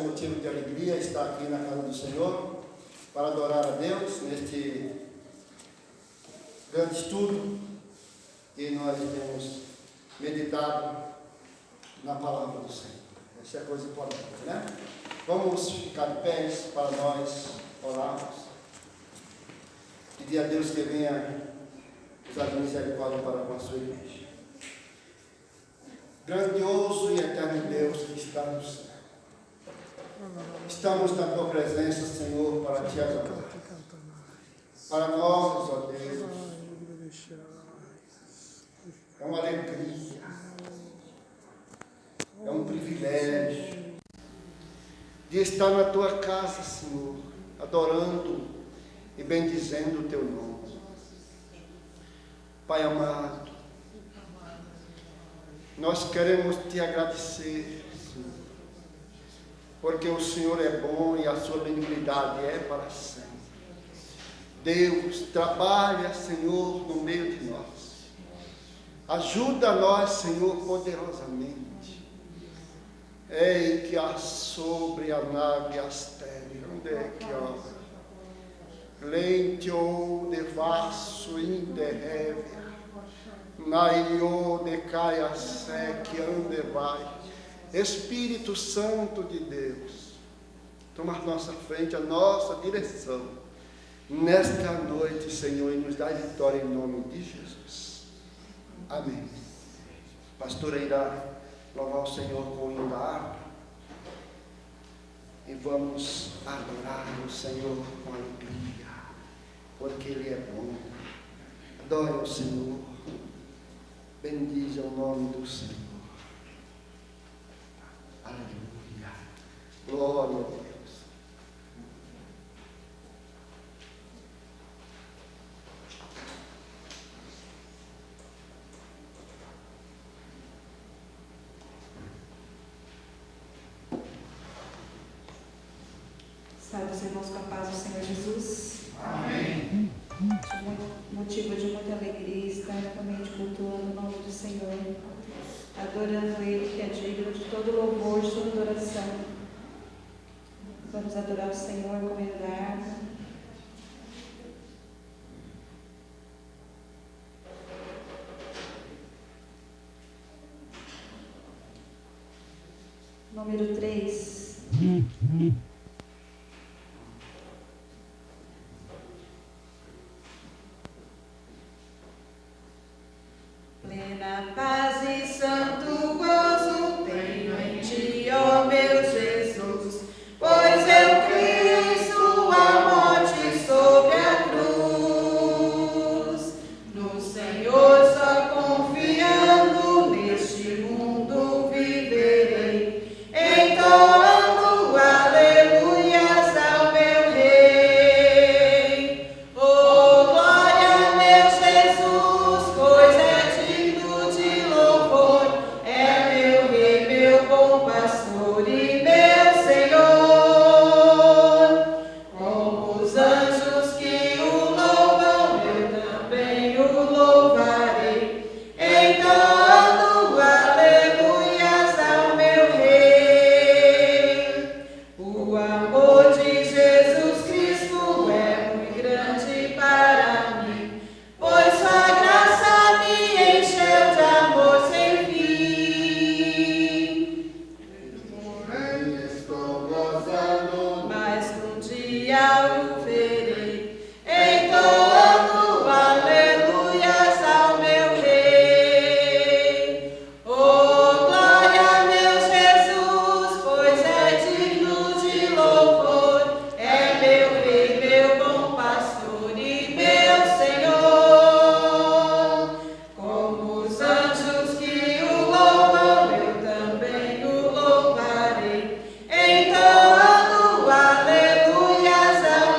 motivo de alegria estar aqui na casa do Senhor para adorar a Deus neste grande estudo que nós temos meditado na palavra do Senhor. Essa é a coisa importante, né? Vamos ficar de pés para nós orarmos. Pedir a Deus que venha usar de misericórdia para com a sua igreja. Grandioso e eterno Deus que está no céu. Estamos na tua presença, Senhor, para te adorar. Para nós, ó Deus, é uma alegria, é um privilégio de estar na tua casa, Senhor, adorando e bendizendo o teu nome. Pai amado, nós queremos te agradecer, Senhor, porque o Senhor é bom e a sua benignidade é para sempre. Deus, trabalha, Senhor, no meio de nós. Ajuda nós, Senhor, poderosamente. Ei, que há sobre a nave astéria, onde é que obra? Lentio de vaso interrevia, naio de caia que ande vai. Espírito Santo de Deus, toma a nossa frente, a nossa direção, nesta noite, Senhor, e nos dá vitória em nome de Jesus. Amém. A pastora irá louvar o Senhor com o hino da harpa e vamos adorar o Senhor com alegria, porque Ele é bom. Adore o Senhor, bendize o nome do Senhor. Aleluia, glória a Deus. Sabe os irmãos com a paz do Senhor Jesus? Amém. Motivo de muita alegria estar novamente cultuando o nome do Senhor, adorando Ele que é digno de todo louvor, de toda adoração. Vamos adorar o Senhor com Ele da harpa. Número 3. Plena paz e santo gozo tenho em ti, ó meu Jesus, pois eu criei em sua morte sobre a cruz. No Senhor só confiando, neste mundo viverei, entoando aleluias ao meu Rei. Oh, glória, meu Jesus, pois é digno de louvor, é meu Rei, meu bom pastor e meu Senhor. Como os anjos que o louvam, eu também o louvarei, entoando aleluias ao meu Rei. O amor de Jesus Cristo é muito grande para mim, pois sua graça me encheu de amor sem fim. Porém estou gozando, Mas um dia o verei, entoando aleluias ao meu Rei. Oh, glória, meu Jesus, pois é digno de louvor, é meu Rei, meu bom pastor e meu Senhor. Como os anjos que o louvam, eu também o louvarei, entoando aleluias ao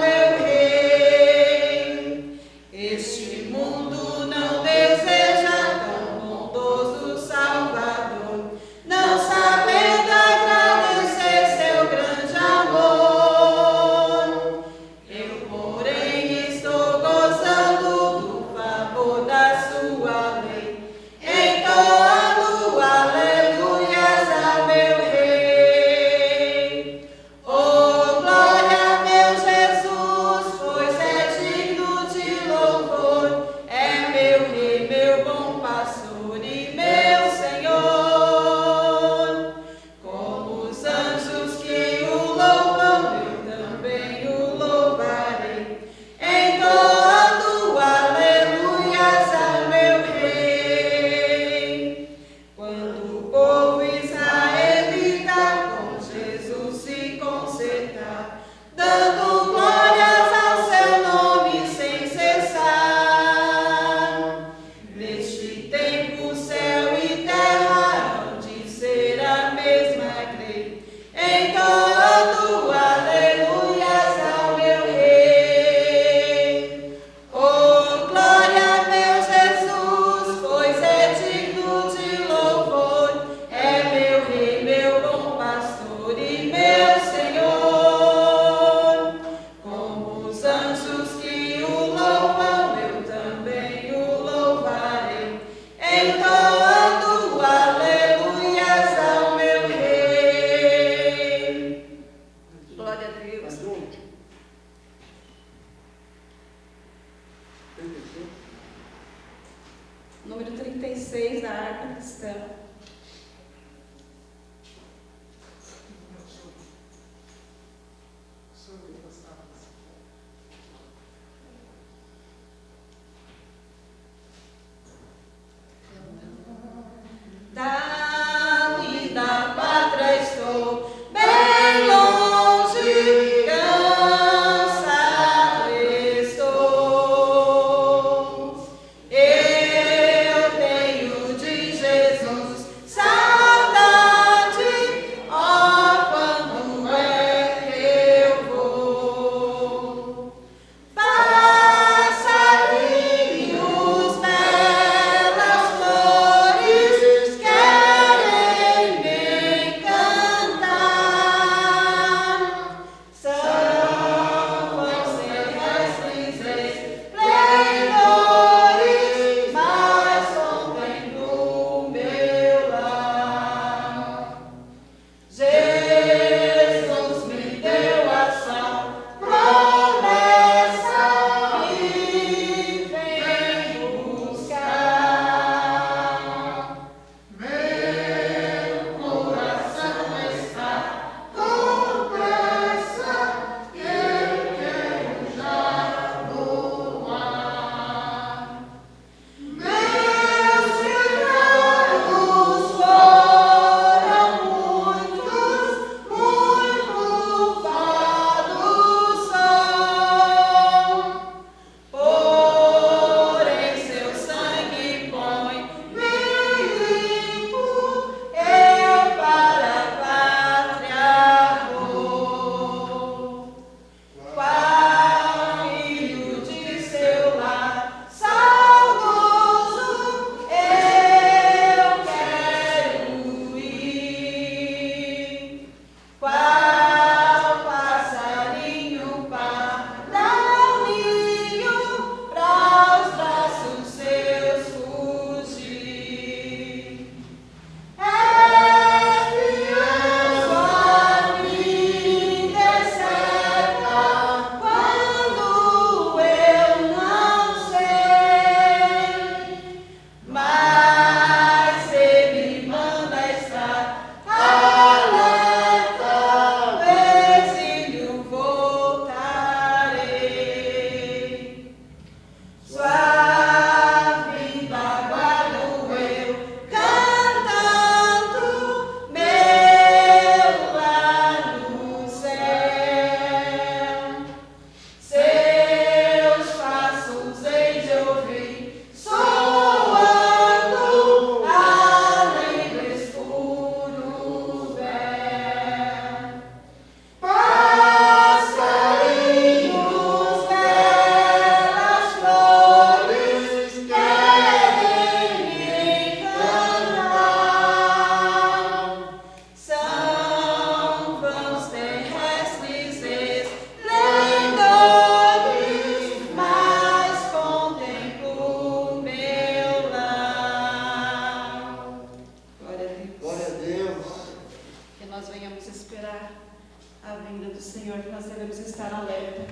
a vinda do Senhor, que nós devemos estar alerta.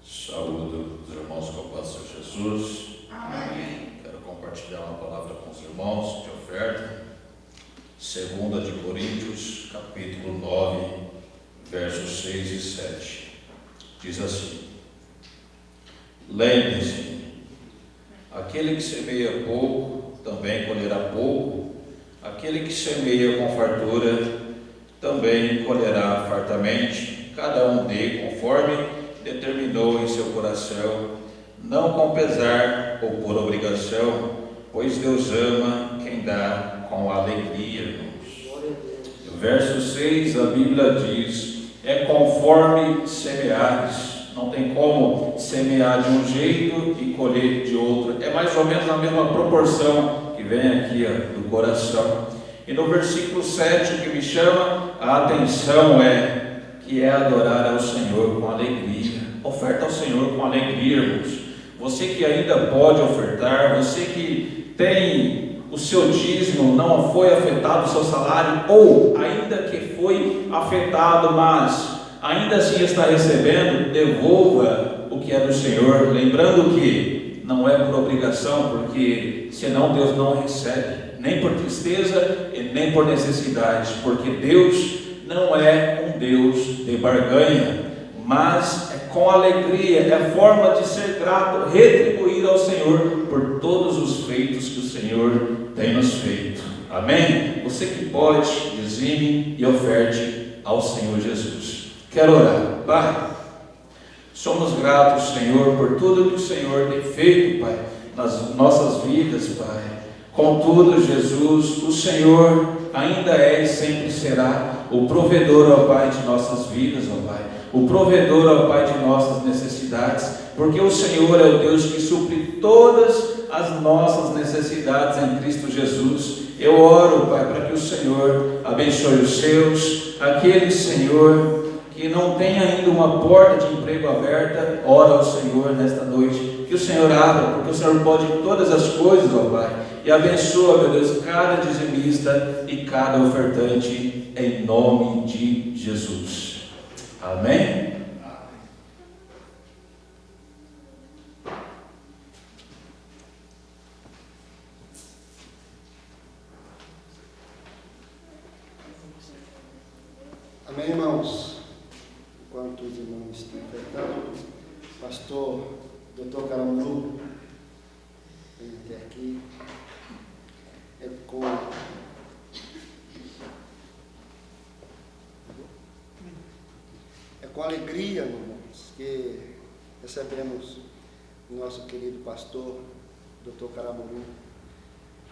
Saúdo os irmãos com a paz do Senhor Jesus. Amém. Quero compartilhar uma palavra com os irmãos de oferta. 2 de Coríntios, capítulo 9, versos 6 e 7. Diz assim: lembre-se, aquele que semeia pouco, também colherá pouco. Aquele que semeia com fartura, também colherá fartamente. Cada um dê conforme determinou em seu coração, não com pesar ou por obrigação, pois Deus ama quem dá com alegria, irmãos. No verso 6, a Bíblia diz: é conforme semeares. Não tem como semear de um jeito e colher de outro. É mais ou menos a mesma proporção que vem aqui do coração. E no versículo 7, o que me chama a atenção que é adorar ao Senhor com alegria. Oferta ao Senhor com alegria, irmãos. Você que ainda pode ofertar, você que tem o seu dízimo, não foi afetado o seu salário, ou ainda que foi afetado, mas ainda assim está recebendo, devolva o que é do Senhor, lembrando que não é por obrigação, porque senão Deus não recebe, nem por tristeza e nem por necessidade, porque Deus não é um Deus de barganha, mas é com alegria, é forma de ser grato, retribuir ao Senhor por todos os feitos que o Senhor tem nos feito. Amém? Você que pode, dizime e oferte ao Senhor Jesus. Quero orar. Pai, somos gratos, Senhor, por tudo que o Senhor tem feito, Pai, nas nossas vidas, Pai. Contudo, Jesus, o Senhor ainda é e sempre será o provedor, ó Pai, de nossas vidas, ó Pai. O provedor, ó Pai, de nossas necessidades, porque o Senhor é o Deus que supre todas as nossas necessidades em Cristo Jesus. Eu oro, Pai, para que o Senhor abençoe os seus, aquele Senhor que não tem ainda uma porta de emprego aberta, ora ao Senhor nesta noite, que o Senhor abra, porque o Senhor pode todas as coisas, ó Pai, e abençoa, meu Deus, cada dizimista e cada ofertante, em nome de Jesus. Amém? Amém, irmãos? Enquanto os irmãos estão ofertando, pastor Dr. Caramuru vem até aqui. É com alegria, irmãos, que recebemos o nosso querido pastor Dr. Caramuru.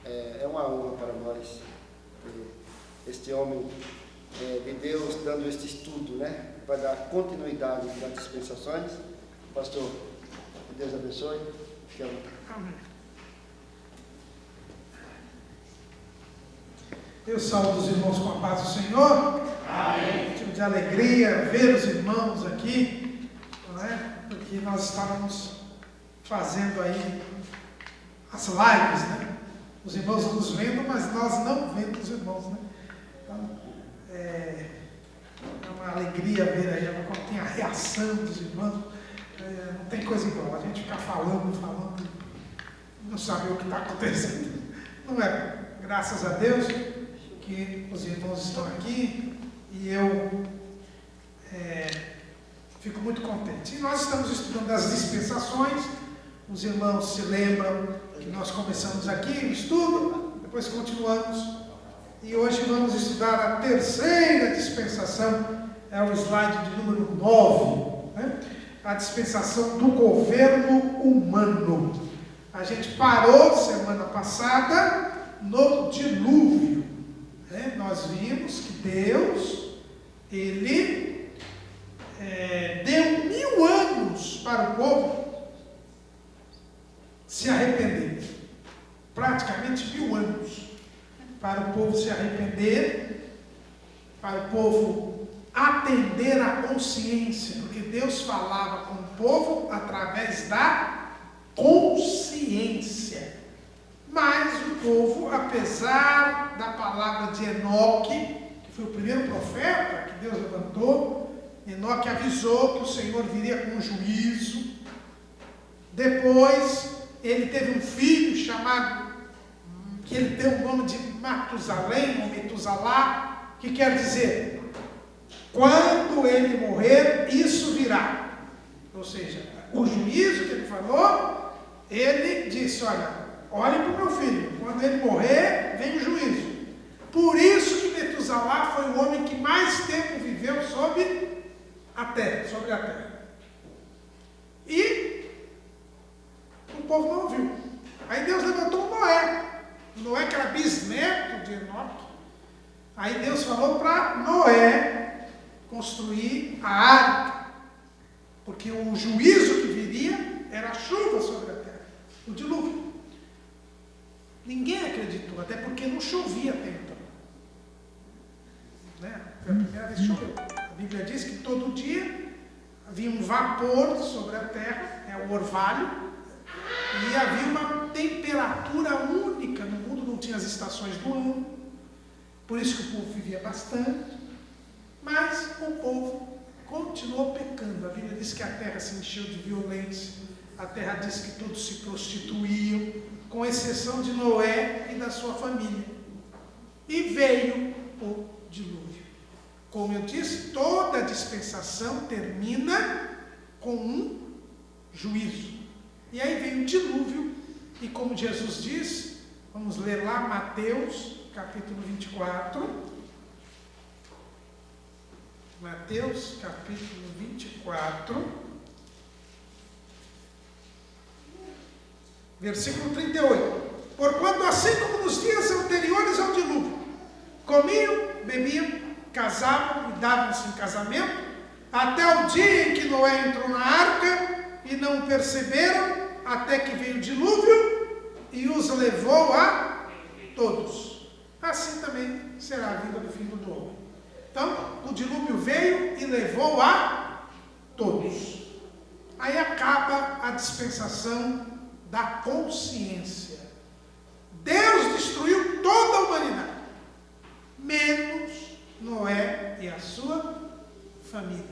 É uma honra para nós este homem de Deus dando este estudo, né? Vai dar continuidade das dispensações. Pastor, que Deus abençoe. Fique à vontade. Amém. Eu saúdo os irmãos com a paz do Senhor. Amém. Motivo de alegria ver os irmãos aqui, não é? Porque nós estávamos fazendo aí as lives, né? Os irmãos nos vendo, mas nós não vemos os irmãos, né? Então, é uma alegria ver aí como tem a reação dos irmãos. Não tem coisa igual a gente ficar falando, não saber o que está acontecendo. Não é? Graças a Deus que os irmãos estão aqui e eu fico muito contente. E nós estamos estudando as dispensações. Os irmãos se lembram que nós começamos aqui o estudo, depois continuamos. E hoje vamos estudar a terceira dispensação, é o slide de número 9, né? A dispensação do governo humano. A gente parou semana passada no dilúvio. Nós vimos que Deus, Ele deu 1000 anos para o povo se arrepender. Praticamente 1000 anos para o povo se arrepender, para o povo atender à consciência, porque Deus falava com o povo através da consciência. povo, apesar da palavra de Enoque, que foi o primeiro profeta que Deus levantou, Enoque avisou que o Senhor viria com juízo. Depois, ele teve um filho chamado, que ele deu o nome de Matusalém, ou Metusalá, que quer dizer, quando ele morrer, isso virá. Ou seja, o juízo que ele falou, ele disse, olhem para o meu filho, quando ele morrer, vem o juízo. Por isso que Metusalá foi o homem que mais tempo viveu sobre a terra. E o povo não ouviu. Aí Deus levantou Noé, que era bisneto de Enoque. Aí Deus falou para Noé construir a arca, porque o juízo que viria era a chuva sobre a terra, o dilúvio. Ninguém acreditou, até porque não chovia até então. Foi a primeira vez que choveu. A Bíblia diz que todo dia havia um vapor sobre a terra, o orvalho, e havia uma temperatura única no mundo, não tinha as estações do ano. Por isso que o povo vivia bastante, mas o povo continuou pecando. A Bíblia diz que a terra se encheu de violência, a terra diz que todos se prostituíam, com exceção de Noé e da sua família. E veio o dilúvio. Como eu disse, toda dispensação termina com um juízo. E aí veio o dilúvio, e como Jesus diz, vamos ler lá Mateus, capítulo 24. Mateus, capítulo 24, versículo 38. Porquanto assim como nos dias anteriores ao dilúvio, comiam, bebiam, casavam e davam-se em casamento, até o dia em que Noé entrou na arca, e não perceberam, até que veio o dilúvio e os levou a todos. Assim também será a vida do Filho do Homem. Então, o dilúvio veio e levou a todos. Aí acaba a dispensação da consciência. Deus destruiu toda a humanidade, menos Noé e a sua família.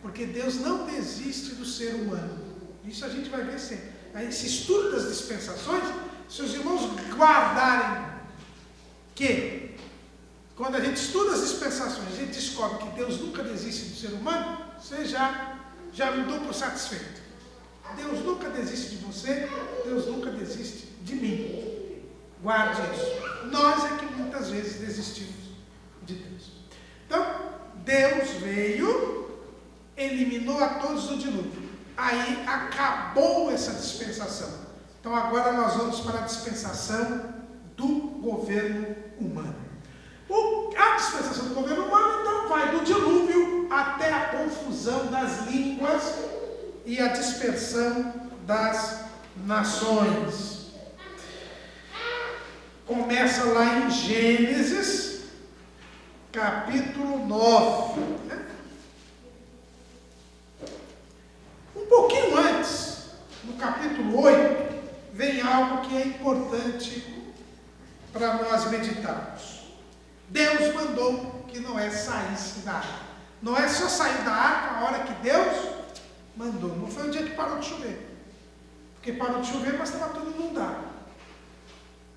Porque Deus não desiste do ser humano. Isso a gente vai ver sempre. Esse estudo das dispensações, se os irmãos guardarem que, quando a gente estuda as dispensações, a gente descobre que Deus nunca desiste do ser humano, você já me dou por satisfeito. Deus nunca desiste de você, Deus nunca desiste de mim. Guarde isso. Nós é que muitas vezes desistimos de Deus. Então, Deus veio, eliminou a todos do dilúvio. Aí acabou essa dispensação. Então agora nós vamos para a dispensação do governo humano. A dispensação do governo humano, então, vai do dilúvio até a confusão das línguas e a dispersão das nações. Começa lá em Gênesis, capítulo 9. Um pouquinho antes, no capítulo 8, vem algo que é importante para nós meditarmos. Deus mandou que Noé saísse da arca. Noé só saiu da arca a hora que Deus mandou. Não foi o dia que parou de chover. Porque parou de chover, mas estava tudo inundado.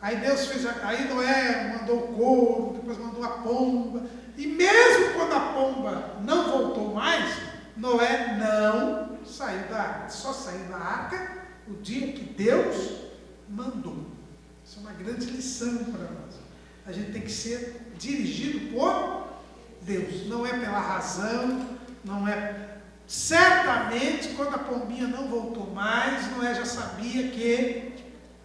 Aí aí Noé mandou o corvo, depois mandou a pomba. E mesmo quando a pomba não voltou mais, Noé não saiu da arca. Só saiu da arca o dia que Deus mandou. Isso é uma grande lição para nós. A gente tem que ser dirigido por Deus. Não é pela razão, não é... Certamente, quando a pombinha não voltou mais, Noé já sabia que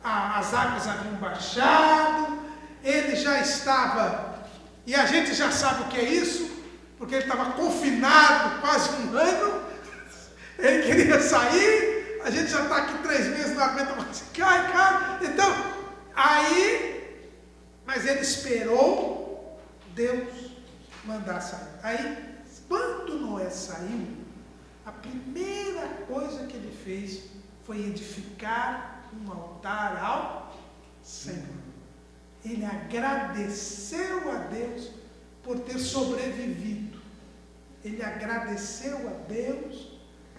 as águas haviam baixado, ele já estava... E a gente já sabe o que é isso, porque ele estava confinado quase um ano, ele queria sair, a gente já está aqui 3 meses, não aguenta mais, cai. Então, aí, mas ele esperou Deus mandar sair. Aí, quando Noé saiu, a primeira coisa que ele fez foi edificar um altar ao Senhor. ele agradeceu a Deus por ter sobrevivido. Ele agradeceu a Deus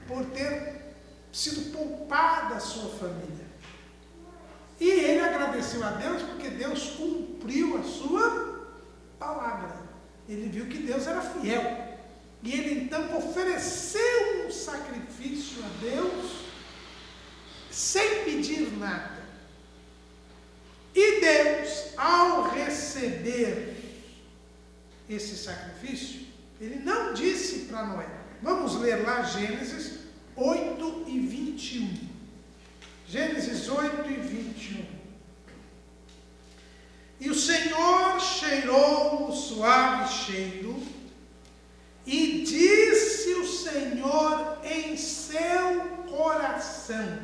por ter sido poupada a sua família. E ele agradeceu a Deus porque Deus cumpriu a sua palavra. Ele viu que Deus era fiel. E ele então ofereceu um sacrifício a Deus sem pedir nada. E Deus, ao receber esse sacrifício, ele não disse para Noé. Vamos ler lá Gênesis 8 e 21. Gênesis 8 e 21. E o Senhor cheirou o suave cheiro, e disse o Senhor em seu coração: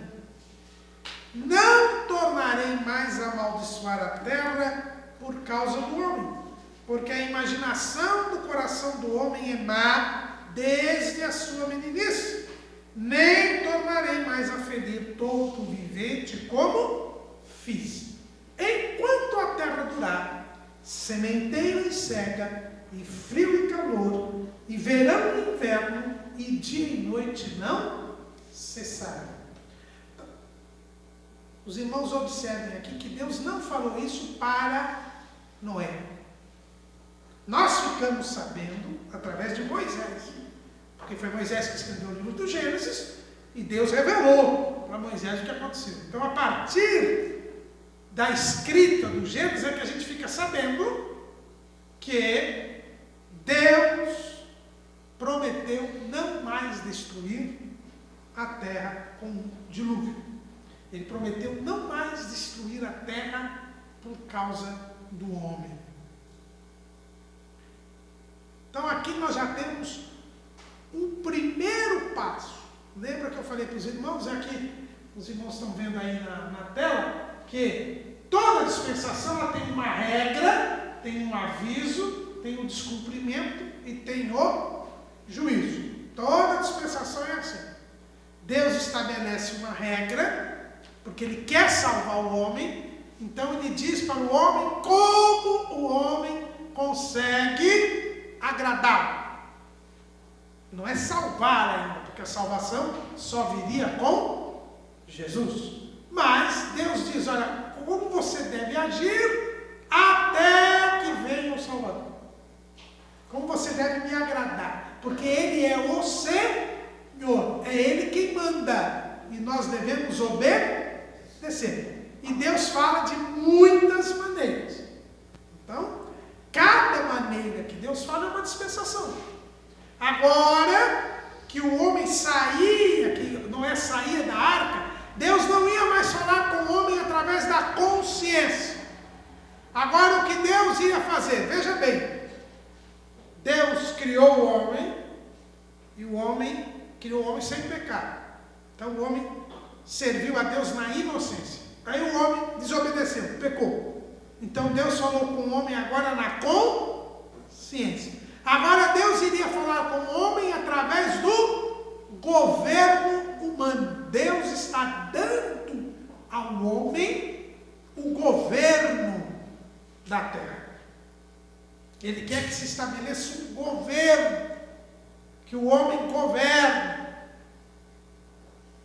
não tornarei mais a amaldiçoar a terra por causa do homem, porque a imaginação do coração do homem é má desde a sua meninice. Nem tornarei mais a ferir todo o vivente como fiz. Enquanto a terra durar, sementeira e cega, e frio e calor, e verão e inverno, e dia e noite não cessarão. Então, os irmãos observem aqui que Deus não falou isso para Noé. Nós ficamos sabendo através de Moisés, porque foi Moisés que escreveu o livro do Gênesis, e Deus revelou para Moisés o que aconteceu. Então, a partir da escrita do Gênesis é que a gente fica sabendo que Deus prometeu não mais destruir a terra com um dilúvio. Ele prometeu não mais destruir a terra por causa do homem. Então aqui nós já temos um primeiro passo. Lembra que eu falei para os irmãos, aqui os irmãos estão vendo aí na tela, que toda dispensação ela tem uma regra, tem um aviso, tem o descumprimento e tem o juízo. Toda dispensação é assim. Deus estabelece uma regra, porque Ele quer salvar o homem, então Ele diz para o homem como o homem consegue agradá-lo. Não é salvar ainda, porque a salvação só viria com Jesus. Mas Deus diz, olha, como você deve agir até que venha o Salvador. Como você deve me agradar. Porque Ele é o Senhor. É Ele quem manda. E nós devemos obedecer. E Deus fala de muitas maneiras. Então, cada maneira que Deus fala é uma dispensação. Agora que o homem saía, que Noé saía da arca, Deus não ia mais falar com o homem através da consciência. Agora o que Deus ia fazer? Veja bem. Deus criou o homem, e o homem criou o homem sem pecado. Então o homem serviu a Deus na inocência. Aí o homem desobedeceu, pecou. Então Deus falou com o homem agora na consciência. Agora Deus iria falar com o homem através do governo humano. Deus está dando ao homem o governo da terra. Ele quer que se estabeleça um governo, que o homem governe.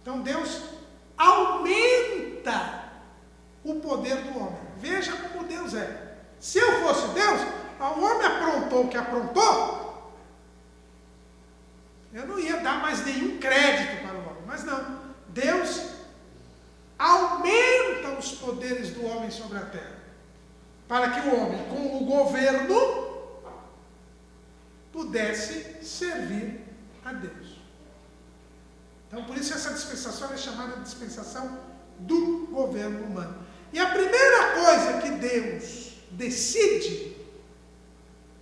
Então Deus aumenta o poder do homem. Veja como Deus é. Se eu fosse Deus, o homem aprontou o que aprontou, eu não ia dar mais nenhum crédito para o homem. Mas não, Deus aumenta os poderes do homem sobre a terra, para que o homem, com o governo, pudesse servir a Deus. Então, por isso essa dispensação é chamada de dispensação do governo humano. E a primeira coisa que Deus decide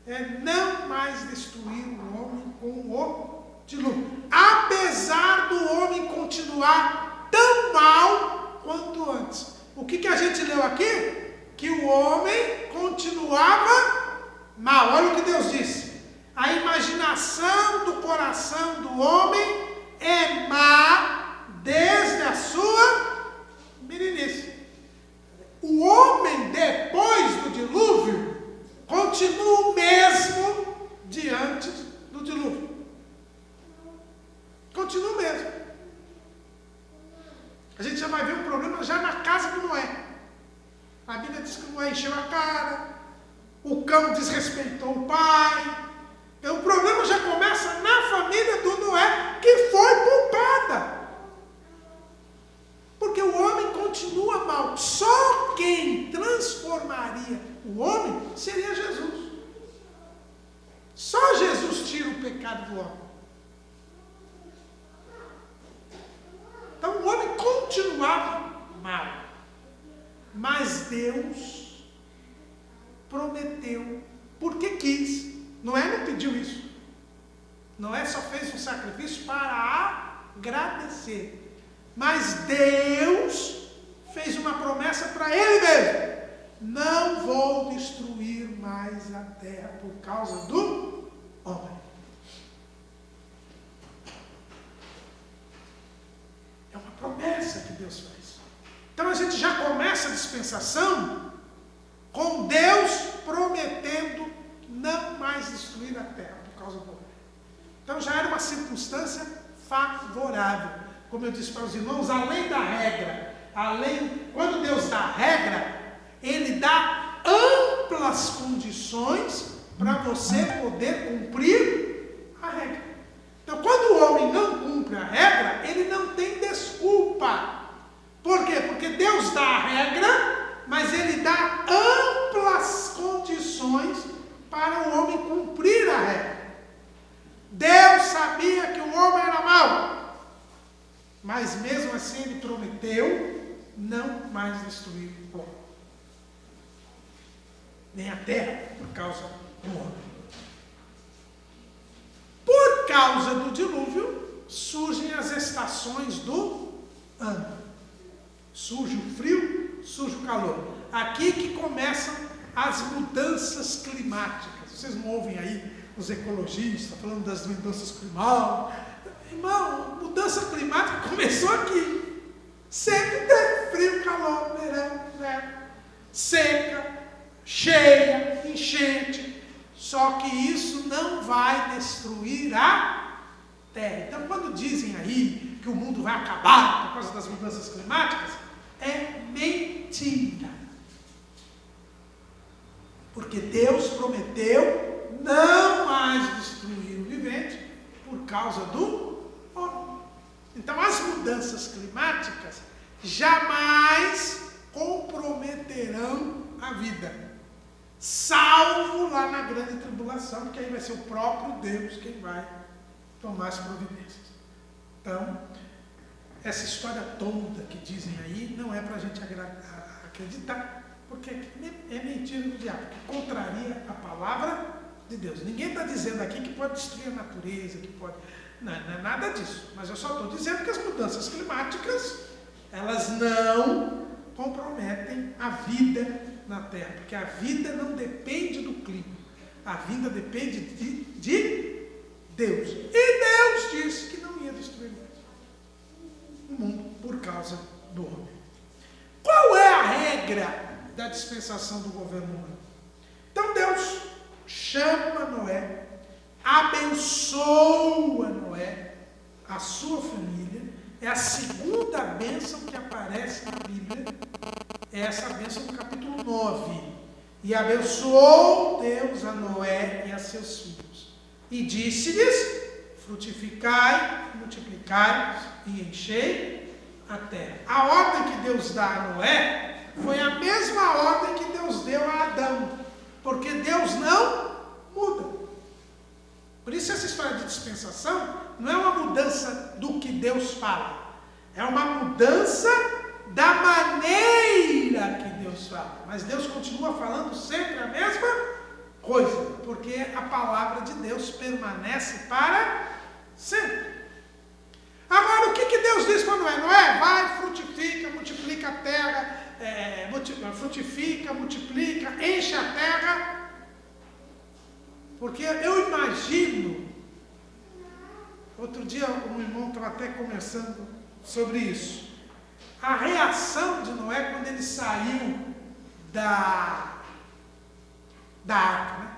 é não mais destruir o homem com o dilúvio. Apesar do homem continuar tão mal quanto antes. O que a gente leu aqui? Que o homem continuava mal. Olha o que Deus disse. A imaginação do coração do homem é má desde a sua meninice. O homem, depois do problema já na casa de Noé. A Bíblia diz que Noé encheu a cara, o cão desrespeitou o pai. Então, o problema já começa na família do Noé, que foi poupada. Porque o homem continua mal. Só quem transformaria o homem seria Jesus. Só Jesus tira o pecado do homem. Então o homem continuava mal. Mas Deus prometeu, porque quis. Noé não pediu isso. Noé só fez um sacrifício para agradecer. Mas Deus fez uma promessa para ele mesmo: não vou destruir mais a terra por causa do homem. É uma promessa que Deus fez. Então a gente já começa a dispensação com Deus prometendo não mais destruir a terra por causa do homem. Então já era uma circunstância favorável. Como eu disse para os irmãos, além da regra, quando Deus dá regra, Ele dá amplas condições para você poder cumprir a regra. Então, quando o homem não cumpre a regra, ele não tem desculpa. Por quê? Porque Deus dá a regra, mas Ele dá amplas condições para o homem cumprir a regra. Deus sabia que o homem era mau, mas mesmo assim Ele prometeu não mais destruir o homem, nem a terra, por causa do homem. Por causa do dilúvio, surgem as estações do ano. Surge o frio, surge o calor. Aqui que começam as mudanças climáticas. Vocês não ouvem aí os ecologistas falando das mudanças climáticas? Irmão, mudança climática começou aqui. Sempre teve frio, calor, verão, inverno, seca, cheia, enchente. Só que isso não vai destruir a terra. Então, quando dizem aí que o mundo vai acabar por causa das mudanças climáticas, é mentira. Porque Deus prometeu não mais destruir o vivente por causa do homem. Então, as mudanças climáticas jamais comprometerão a vida, salvo lá na grande tribulação, porque aí vai ser o próprio Deus quem vai tomar as providências. Então, essa história toda que dizem aí não é para a gente acreditar, porque é mentira do diabo, que contraria a palavra de Deus. Ninguém está dizendo aqui que pode destruir a natureza, que pode... Não é nada disso. Mas eu só estou dizendo que as mudanças climáticas, elas não comprometem a vida na Terra, porque a vida não depende do clima. A vida depende de Deus. E Deus disse que não ia destruir o mundo por causa do homem. Qual é a regra da dispensação do governo humano? Então Deus chama Noé, abençoa Noé, a sua família. É a segunda bênção que aparece na Bíblia. É essa bênção no capítulo 9. E abençoou Deus a Noé e a seus filhos. E disse-lhes: frutificai, multiplicai e enchei a terra. A ordem que Deus dá a Noé foi a mesma ordem que Deus deu a Adão. Porque Deus não muda. Por isso essa história de dispensação não é uma mudança do que Deus fala. É uma mudança da maneira que Deus fala. Mas Deus continua falando sempre a mesma coisa. Porque a palavra de Deus permanece para sempre. Agora, o que Deus diz para Noé? Noé, vai, frutifica, multiplica a terra, frutifica, multiplica, enche a terra. Porque eu imagino, outro dia um irmão estava até conversando sobre isso, a reação de Noé quando ele saiu da arca, né?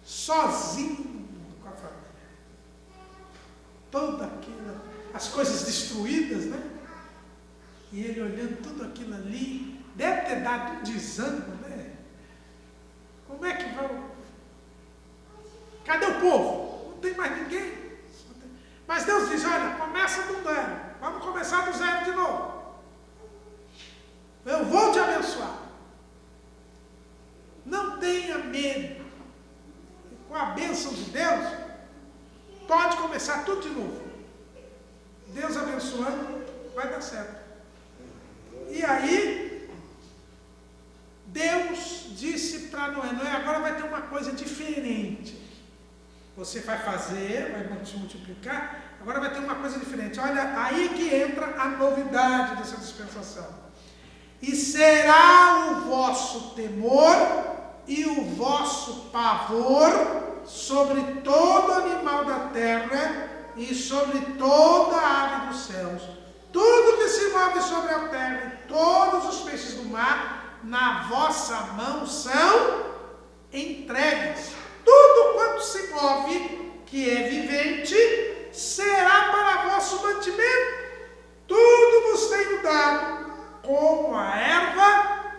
Sozinho com a família. Toda aquela, as coisas destruídas, né? E ele olhando tudo aquilo ali, deve ter dado um desânimo, né? Como é que vai? Cadê o povo? Não tem mais ninguém. Mas Deus diz, olha, começa do zero. Vamos começar do zero de novo. Eu vou te abençoar. Não tenha medo. Com a bênção de Deus, pode começar tudo de novo. Deus abençoando, vai dar certo. E aí, Deus disse para Noé, Noé, agora vai ter uma coisa diferente. Você vai fazer, vai se multiplicar, agora vai ter uma coisa diferente. Olha, aí que entra a novidade dessa dispensação. E será o vosso temor e o vosso pavor sobre todo animal da terra e sobre toda a ave dos céus. Tudo que se move sobre a terra e todos os peixes do mar, na vossa mão são entregues. Tudo quanto se move, que é vivente, será para vosso mantimento. Tudo vos tenho dado, como a erva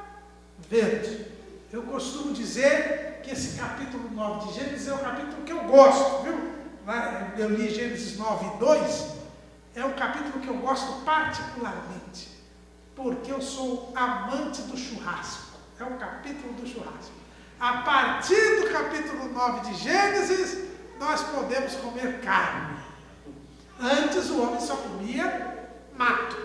verde. Eu costumo dizer que esse capítulo 9 de Gênesis é o capítulo que eu gosto, viu? Eu li Gênesis 9:2, é um capítulo que eu gosto particularmente, porque eu sou amante do churrasco. É o capítulo do churrasco. A partir do capítulo 9 de Gênesis, nós podemos comer carne. Antes o homem só comia mato,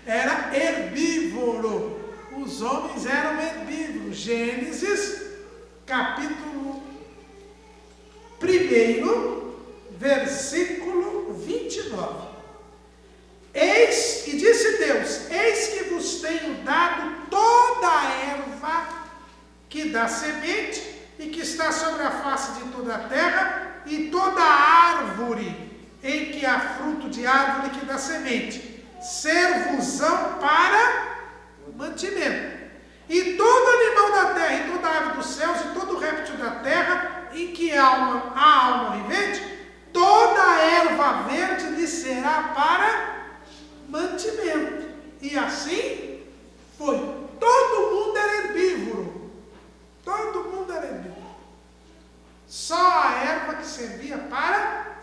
era herbívoro. Os homens eram herbívoros. Gênesis, capítulo 1, versículo 29. Eis, e disse Deus, eis que vos tenho dado toda a erva que dá semente e que está sobre a face de toda a terra, e toda árvore em que há fruto de árvore que dá semente, ser-vos-ão para mantimento. E todo animal da terra, e toda ave dos céus, e todo réptil da terra, em que há alma vivente, toda a erva verde lhe será para mantimento. E assim foi. Todo mundo era herbívoro. Todo mundo era herbívoro. Só a erva que servia para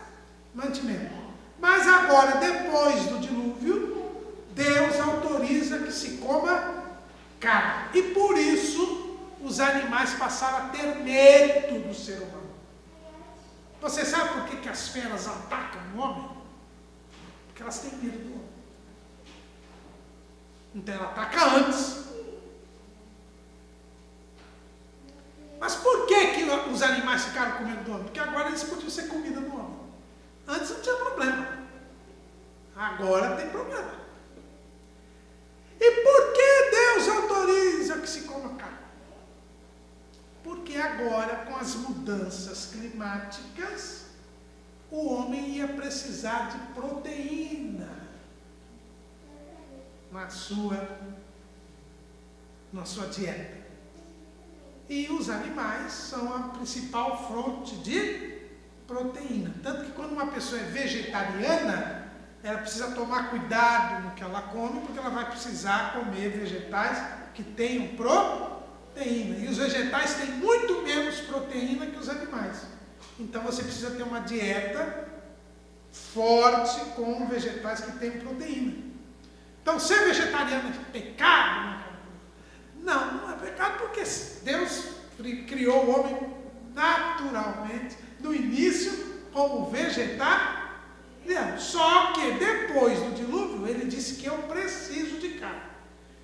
mantimento. Mas agora, depois do dilúvio, Deus autoriza que se coma carne. E por isso, os animais passaram a ter medo do ser humano. Você sabe por que as feras atacam o homem? Porque elas têm medo do homem. Então ela ataca antes. Mas por que os animais ficaram com medo do homem? Porque agora eles podiam ser comida do homem. Antes não tinha problema. Agora tem problema. E por que Deus autoriza que se coma carne? Porque agora, com as mudanças climáticas, o homem ia precisar de proteína na sua dieta. E os animais são a principal fonte de proteína. Tanto que quando uma pessoa é vegetariana, ela precisa tomar cuidado no que ela come, porque ela vai precisar comer vegetais que tenham proteína. E os vegetais têm muito menos proteína que os animais. Então você precisa ter uma dieta forte com vegetais que têm proteína. Então ser vegetariano é pecado? Não, não é pecado, porque Deus criou o homem naturalmente, no início, como vegetariano. Só que depois do dilúvio, ele disse que eu preciso de carne.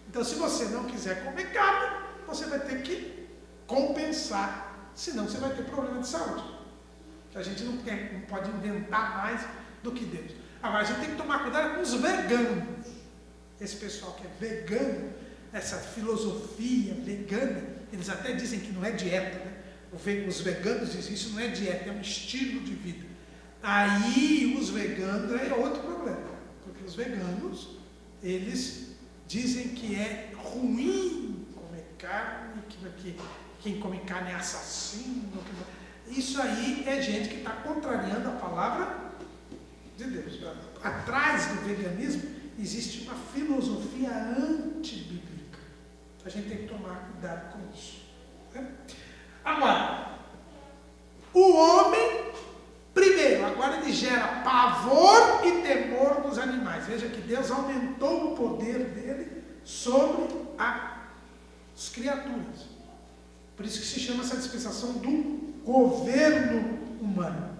Então, se você não quiser comer carne, você vai ter que compensar, senão você vai ter problema de saúde. A gente não pode inventar mais do que Deus. Agora, a gente tem que tomar cuidado com os veganos. Esse pessoal que é vegano, essa filosofia vegana, eles até dizem que não é dieta, né? Os veganos dizem isso não é dieta, é um estilo de vida. Aí os veganos é outro problema, porque os veganos, eles dizem que é ruim comer carne, que quem come carne é assassino. Isso aí é gente que está contrariando a palavra de Deus. Atrás do veganismo existe uma filosofia antibíblica. A gente tem que tomar cuidado com isso. Né? Agora, o homem, primeiro, agora ele gera pavor e temor nos animais. Veja que Deus aumentou o poder dele sobre as criaturas. Por isso que se chama essa dispensação do governo humano.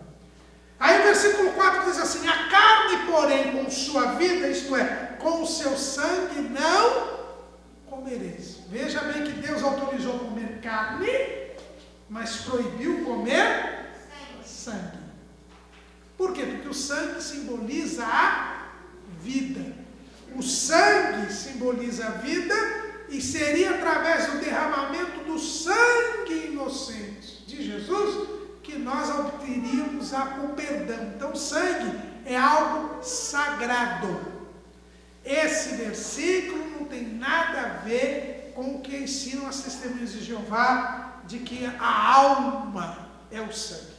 Aí o versículo 4 diz assim: a carne, porém, com sua vida, isto é, com o seu sangue, não comereis. Veja bem que Deus autorizou comer carne, mas proibiu comer sangue. Por quê? Porque o sangue simboliza a vida. O sangue simboliza a vida e seria através do derramamento do sangue inocente de Jesus que nós obteríamos o perdão. Então, o sangue é algo sagrado. Esse versículo não tem nada a ver com o que ensinam as testemunhas de Jeová, de que a alma é o sangue.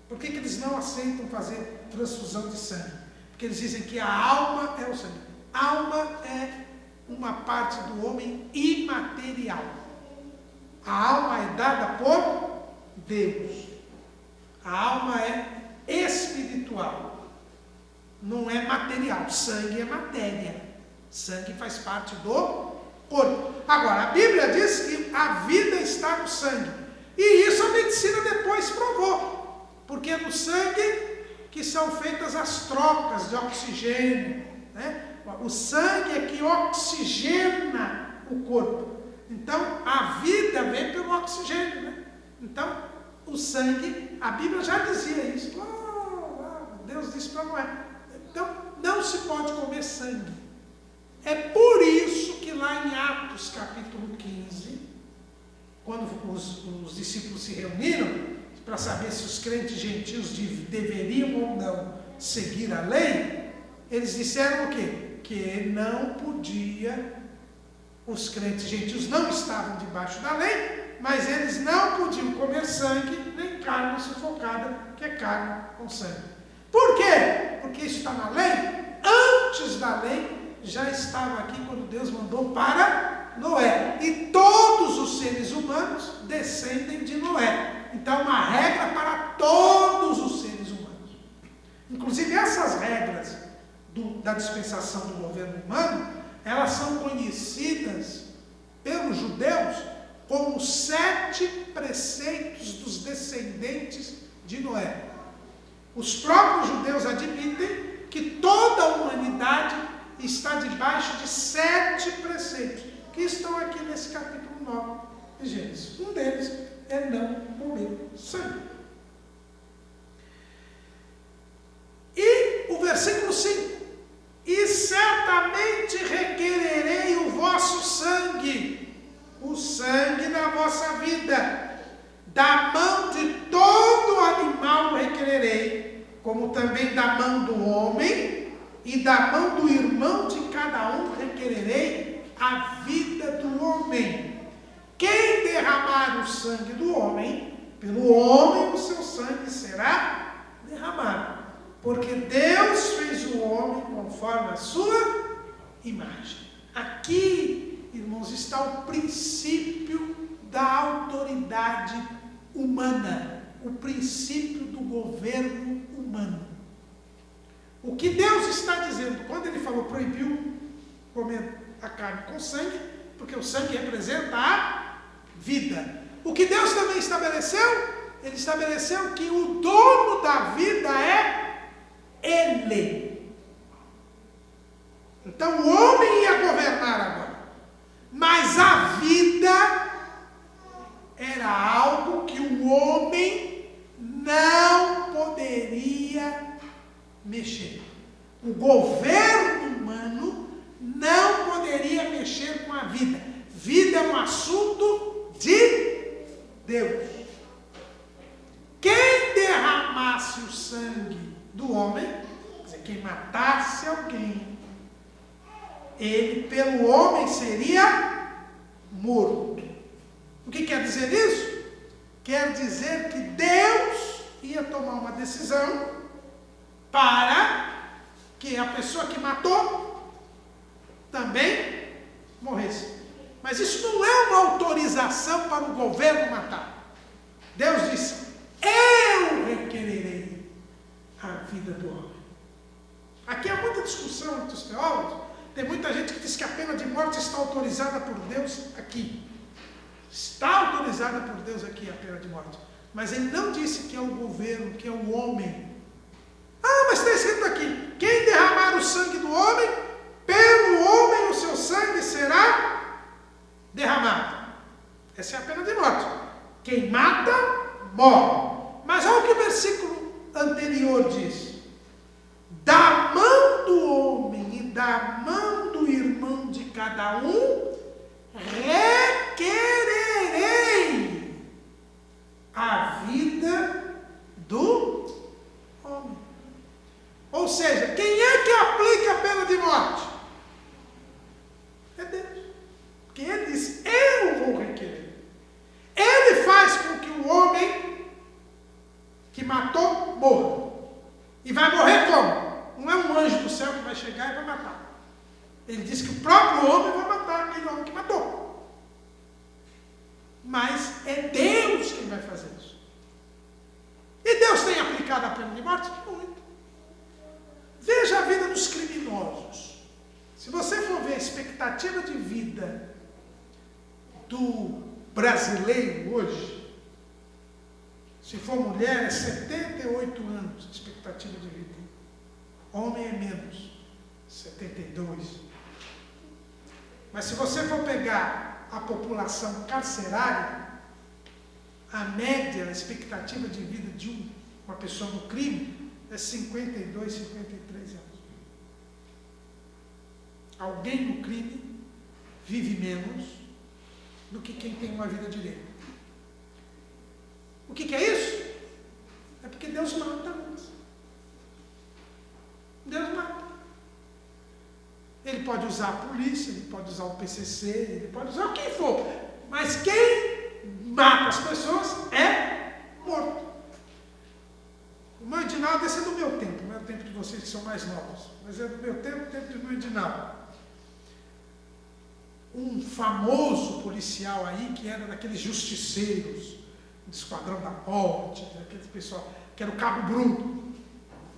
Por que eles não aceitam fazer transfusão de sangue? Porque eles dizem que a alma é o sangue. A alma é uma parte do homem imaterial. A alma é dada por Deus. A alma é espiritual, não é material. Sangue é matéria. Sangue faz parte do corpo. Agora, a Bíblia diz que a vida está no sangue. E isso a medicina depois provou. Porque é no sangue que são feitas as trocas de oxigênio. Né? O sangue é que oxigena o corpo. Então, a vida vem pelo oxigênio. Né? Então, o sangue, a Bíblia já dizia isso. Deus disse para Noé. Então, não se pode comer sangue. É por isso que lá em Atos capítulo 15, quando os discípulos se reuniram para saber se os crentes gentios deveriam ou não seguir a lei, eles disseram o quê? Que não podia, os crentes gentios não estavam debaixo da lei, mas eles não podiam comer sangue, nem carne sufocada, que é carne com sangue. Por quê? Porque isso está na lei. Antes da lei, já estava aqui quando Deus mandou para Noé. E todos os seres humanos descendem de Noé. Então, uma regra para todos os seres humanos. Inclusive, essas regras da dispensação do governo humano, elas são conhecidas pelos judeus como 7 preceitos dos descendentes de Noé. Os próprios judeus admitem que toda a humanidade está debaixo de 7 preceitos, que estão aqui nesse capítulo 9 de Gênesis. Um deles é não comer sangue. E o versículo 5: e certamente requererei o vosso sangue, o sangue da vossa vida, da mão de todo animal requererei, como também da mão do homem e da mão do irmão de cada um requererei a vida do homem. Quem derramar o sangue do homem, pelo homem o seu sangue será derramado. Porque Deus fez o homem conforme a sua imagem. Aqui, irmãos, está o princípio da autoridade humana, o princípio do governo humano. O que Deus está dizendo, quando ele falou, proibiu comer a carne com sangue, porque o sangue representa a vida. O que Deus também estabeleceu? Ele estabeleceu que o dono da vida é Ele. Então o homem ia governar agora. Mas a vida era algo que o homem não poderia mexer. O governo humano não poderia mexer com a vida. Vida é um assunto de Deus. Quem derramasse o sangue do homem, quer dizer, quem matasse alguém, ele pelo homem seria morto. O que quer dizer isso? Quer dizer que Deus ia tomar uma decisão para que a pessoa que matou também morresse. Mas isso não é uma autorização para o governo matar. Deus disse: eu requererei a vida do homem. Aqui há muita discussão entre os teólogos. Tem muita gente que diz que a pena de morte está autorizada por Deus aqui. Está autorizada por Deus aqui a pena de morte. Mas ele não disse que é o governo, que é o homem. Ah, mas está escrito aqui: quem derramar o sangue do homem, pelo homem o seu sangue será derramado. Essa é a pena de morte. Quem mata, morre. Mas olha o que o versículo anterior diz: da mão do homem e da mão do irmão de cada um, requererei a vida do homem. Ou seja, quem é que aplica a pena de morte? É Deus. Porque ele diz: eu vou requerer. Ele faz com que o homem que matou morra. E vai morrer como? Não é um anjo do céu que vai chegar e vai matar. Ele diz que o próprio homem vai matar aquele homem que matou. Mas é Deus quem vai fazer isso. E Deus tem aplicado a pena de morte? Muito. Veja a vida dos criminosos. Se você for ver a expectativa de vida do brasileiro hoje, se for mulher, é 78 anos a expectativa de vida. Homem é menos, 72. Mas se você for pegar a população carcerária, a média, a expectativa de vida de uma pessoa no crime é 52, 53 anos. Alguém no crime vive menos do que quem tem uma vida direita. O que é isso? É porque Deus mata antes. Deus mata. Ele pode usar a polícia, ele pode usar o PCC, ele pode usar quem for. Mas quem mata as pessoas é morto. O meu Edinaldo, esse é do meu tempo, não é do tempo de vocês que são mais novos. Mas é do meu tempo, o tempo do meu Edinaldo. Um famoso policial aí, que era daqueles justiceiros, do Esquadrão da Morte, aquele pessoal, que era o Cabo Bruno.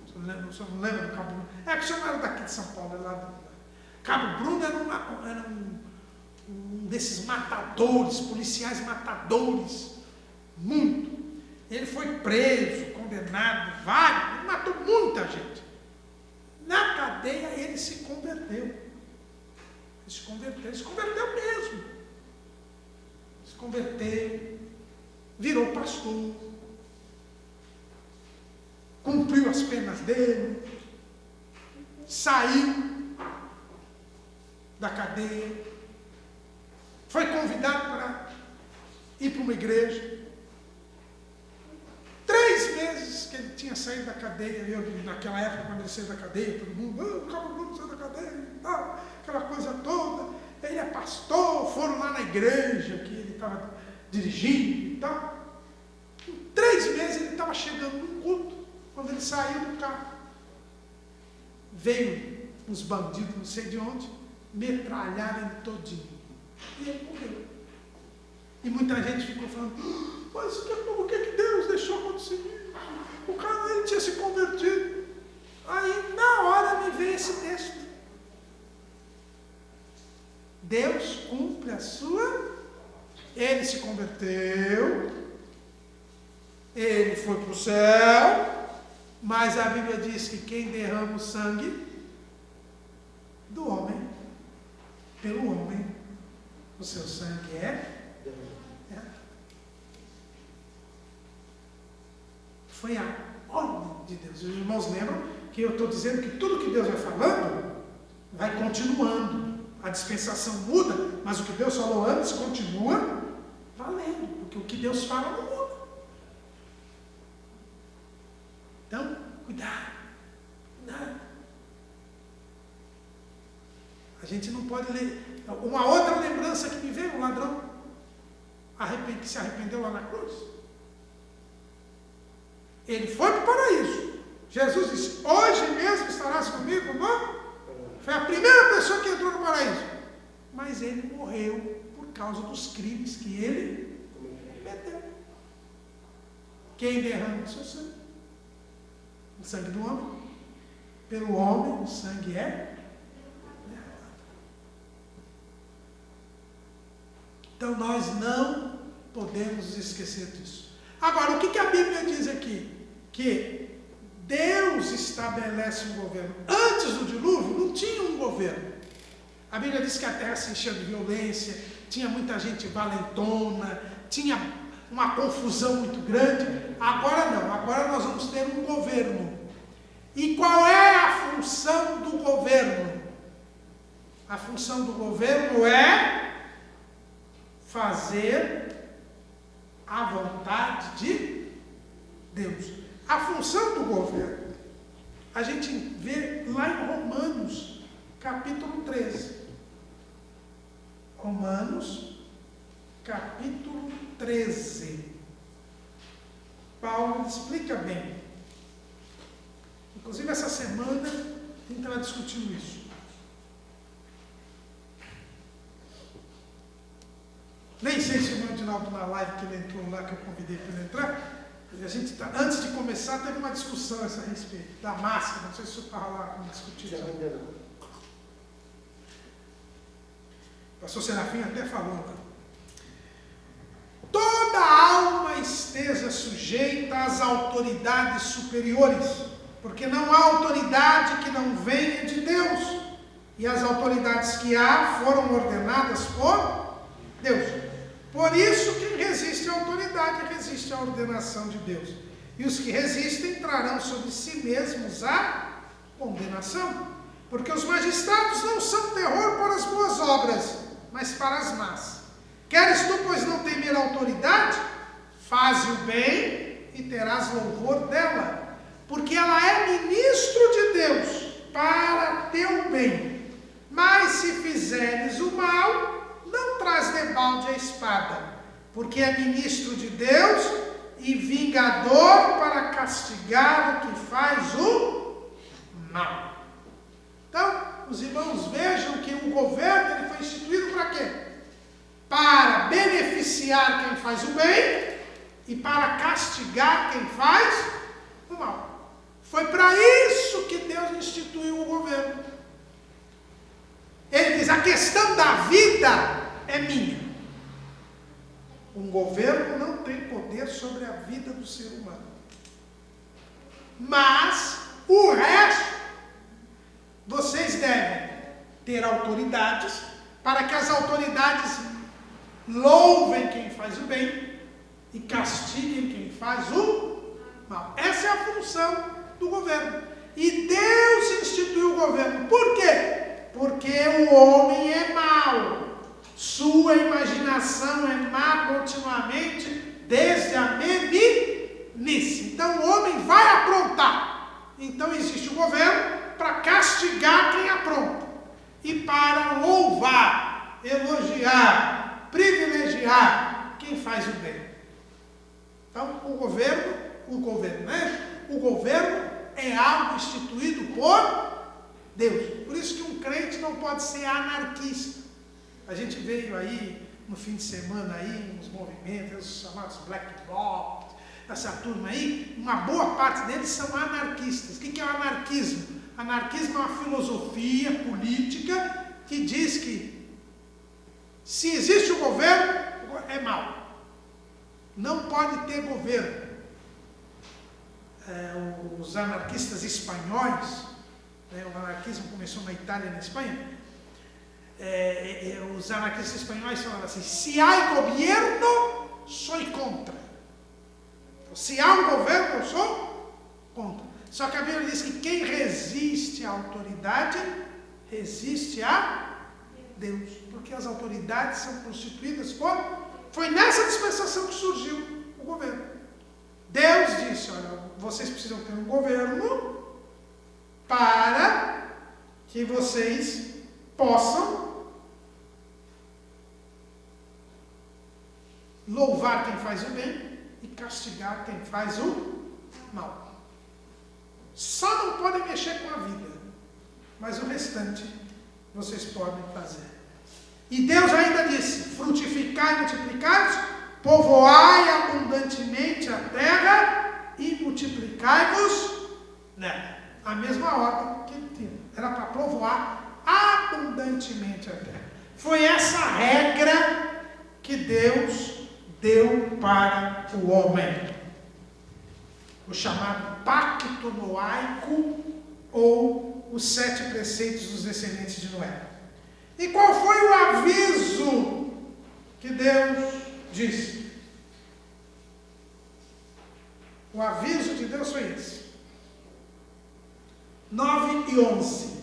O senhor não lembra do Cabo Bruno? É que o senhor não era daqui de São Paulo, é lá do... Cabo Bruno era um desses matadores, policiais matadores, muito. Ele foi preso, condenado, vários, ele matou muita gente. Na cadeia ele se converteu. Ele se converteu mesmo. Se converteu, virou pastor, cumpriu as penas dele, saiu da cadeia, foi convidado para ir para uma igreja. 3 meses que ele tinha saído da cadeia, naquela época, quando ele saiu da cadeia, todo mundo, o Cabo Bruno saiu da cadeia e tal, aquela coisa toda. Ele é pastor, foram lá na igreja que ele estava dirigindo e tal. Em 3 meses ele estava chegando no culto, quando ele saiu do carro. Veio uns bandidos, não sei de onde, metralharam ele todinho. E ele morreu. E muita gente ficou falando: mas por que Deus deixou acontecer isso? O cara, ele tinha se convertido. Aí, na hora, me veio esse texto. Deus cumpre a sua... Ele se converteu, ele foi para o céu, mas a Bíblia diz que quem derrama o sangue do homem, pelo homem, o seu sangue é. Foi a ordem de Deus. Os irmãos lembram que eu estou dizendo que tudo que Deus vai falando vai continuando. A dispensação muda, mas o que Deus falou antes continua valendo, porque o que Deus fala não muda. Então, cuidado. A gente não pode ler. Uma outra lembrança que me veio, um ladrão que se arrependeu lá na cruz. Ele foi para o paraíso. Jesus disse: hoje mesmo estarás comigo no Foi a primeira pessoa que entrou no paraíso. Mas ele morreu por causa dos crimes que ele cometeu. Quem derrama o seu sangue? O sangue do homem. Pelo homem, o sangue é derramado. Então nós não podemos esquecer disso. Agora, o que a Bíblia diz aqui? Que Deus estabelece um governo. Antes do dilúvio, não tinha um governo. A Bíblia diz que a terra se encheu de violência, tinha muita gente valentona, tinha uma confusão muito grande. Agora não, agora nós vamos ter um governo. E qual é a função do governo? A função do governo é fazer a vontade de Deus. A função do governo, a gente vê lá em Romanos, capítulo 13. Romanos, capítulo 13. Paulo explica bem. Inclusive, essa semana, a gente estava discutindo isso. Nem sei se o irmão Edinaldo na live que ele entrou lá, que eu convidei para ele entrar, a gente antes de começar, teve uma discussão a esse respeito, da máscara, não sei se o senhor estava lá discutindo. O pastor Serafim até falou. Toda alma esteja sujeita às autoridades superiores, porque não há autoridade que não venha de Deus, e as autoridades que há foram ordenadas por Deus. Por isso, quem resiste à autoridade resiste à ordenação de Deus. E os que resistem trarão sobre si mesmos a condenação. Porque os magistrados não são terror para as boas obras, mas para as más. Queres tu, pois, não temer a autoridade? Faze o bem e terás louvor dela. Porque ela é ministro de Deus para teu bem. Mas se fizeres o mal, não traz debalde a espada, porque é ministro de Deus e vingador para castigar o que faz o mal. Então, os irmãos vejam que o governo ele foi instituído para quê? Para beneficiar quem faz o bem e para castigar quem faz o mal. Foi para isso que Deus instituiu o governo. Ele diz, a questão da vida é minha. Um governo não tem poder sobre a vida do ser humano. Mas, o resto, vocês devem ter autoridades, para que as autoridades louvem quem faz o bem e castiguem quem faz o mal. Essa é a função do governo. E Deus instituiu o governo. Por quê? Porque o homem é mau. Sua imaginação é má continuamente desde a meninice. Então o homem vai aprontar. Então existe o governo para castigar quem apronta. E para louvar, elogiar, privilegiar quem faz o bem. Então o governo é algo instituído por Deus. Por isso que um crente não pode ser anarquista. A gente veio aí no fim de semana aí, uns movimentos, os chamados Black Blocs, essa turma aí, uma boa parte deles são anarquistas. O que é o anarquismo? Anarquismo é uma filosofia política que diz que se existe o governo, é mau. Não pode ter governo. Os anarquistas espanhóis, o anarquismo começou na Itália e na Espanha, os anarquistas espanhóis falavam assim, se há governo, sou contra. Se há um governo, eu sou contra. Só que a Bíblia diz que quem resiste à autoridade, resiste a Deus. Porque as autoridades são constituídas por... Foi nessa dispensação que surgiu o governo. Deus disse, olha, vocês precisam ter um governo para que vocês possam louvar quem faz o bem e castigar quem faz o mal. Só não podem mexer com a vida. mas o restante vocês podem fazer. E Deus ainda disse: frutificai e multiplicai-vos, povoai abundantemente a terra e multiplicai-vos nela. A mesma ordem que ele tinha. Era para povoar abundantemente a terra. Foi essa regra que Deus deu para o homem. O chamado Pacto Noaico, ou os 7 preceitos dos descendentes de Noé. E qual foi o aviso que Deus disse? O aviso de Deus foi esse. 9 e 11.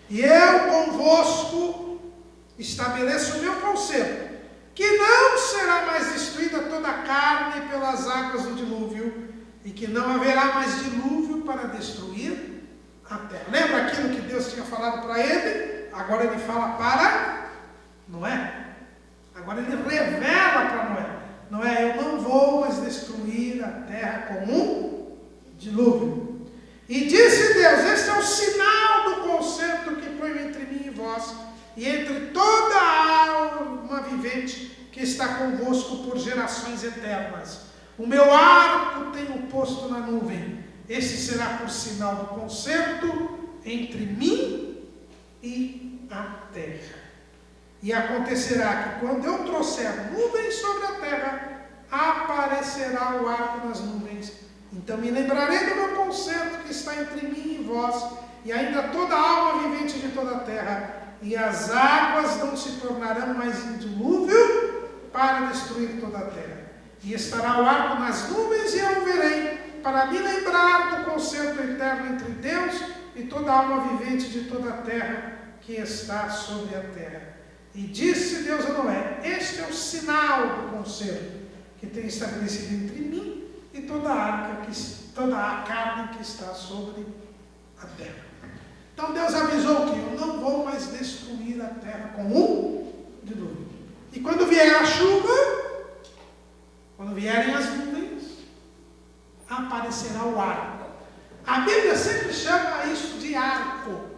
E eu convosco estabeleço o meu conselho, que não será mais destruída toda a carne pelas águas do dilúvio, e que não haverá mais dilúvio para destruir a terra. Lembra aquilo que Deus tinha falado para ele? Agora ele fala para Noé. Agora ele revela para Noé: Noé, eu não vou mais destruir a terra com um dilúvio. E disse Deus: este é o sinal do concerto que ponho entre mim e vós, e entre toda a alma vivente que está convosco por gerações eternas. O meu arco tenho posto na nuvem. Este será por sinal do concerto entre mim e a terra. E acontecerá que quando eu trouxer nuvens sobre a terra, aparecerá o arco nas nuvens. Então me lembrarei do meu concerto que está entre mim e vós, e ainda toda a alma vivente de toda a terra, e as águas não se tornarão mais em dilúvio para destruir toda a terra. E estará o arco nas nuvens, e eu o verei, para me lembrar do concerto eterno entre Deus e toda a alma vivente de toda a terra que está sobre a terra. E disse Deus a Noé: este é o sinal do concerto que tem estabelecido entre mim e toda a carne que está sobre a terra. Então Deus avisou que eu não vou mais destruir a terra com um dilúvio. E quando vier a chuva, quando vierem as nuvens, aparecerá o arco. A Bíblia sempre chama isso de arco.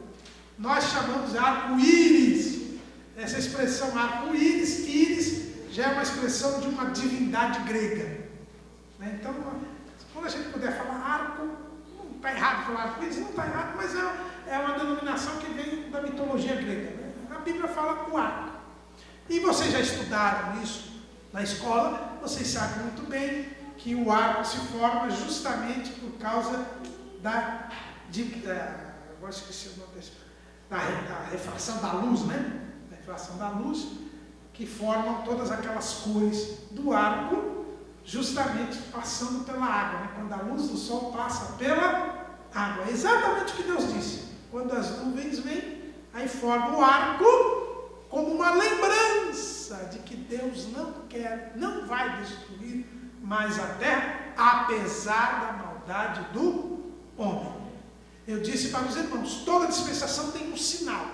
Nós chamamos de arco-íris. Essa expressão arco-íris, íris, já é uma expressão de uma divindade grega. Então, quando a gente puder falar arco, não está errado falar arco-íris, não está errado, mas é uma denominação que vem da mitologia grega. A Bíblia fala o arco. E vocês já estudaram isso na escola, vocês sabem muito bem que o arco se forma justamente por causa agora esqueci o nome da refração da luz, né? Da refração da luz, que formam todas aquelas cores do arco, justamente passando pela água, né? Quando a luz do sol passa pela água. É exatamente o que Deus disse. Quando as nuvens vêm, aí forma o arco como uma lembrança de que Deus não vai destruir mais a terra, apesar da maldade do homem. Eu disse para os irmãos, toda dispensação tem um sinal.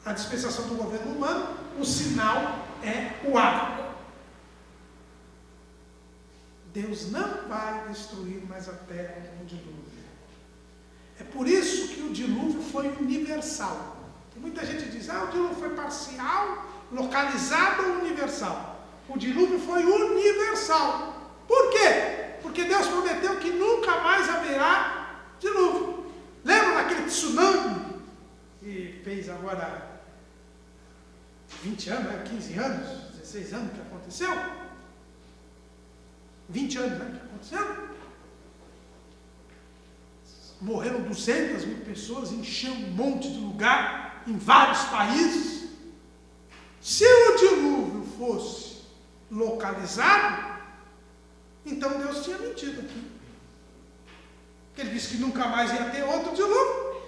A dispensação do governo humano, o sinal é o arco. Deus não vai destruir mais a terra com o dilúvio. É por isso que o dilúvio foi universal. Muita gente diz: o dilúvio foi parcial, localizado ou universal? O dilúvio foi universal. Por quê? Porque Deus prometeu que nunca mais haverá dilúvio. Lembra daquele tsunami que fez agora 20 anos, 15 anos, 16 anos que aconteceu? 20 anos que aconteceu? Morreram 200 mil pessoas, encheu um monte de lugar em vários países. Se o dilúvio fosse localizado, então Deus tinha mentido aqui. Ele disse que nunca mais ia ter outro dilúvio.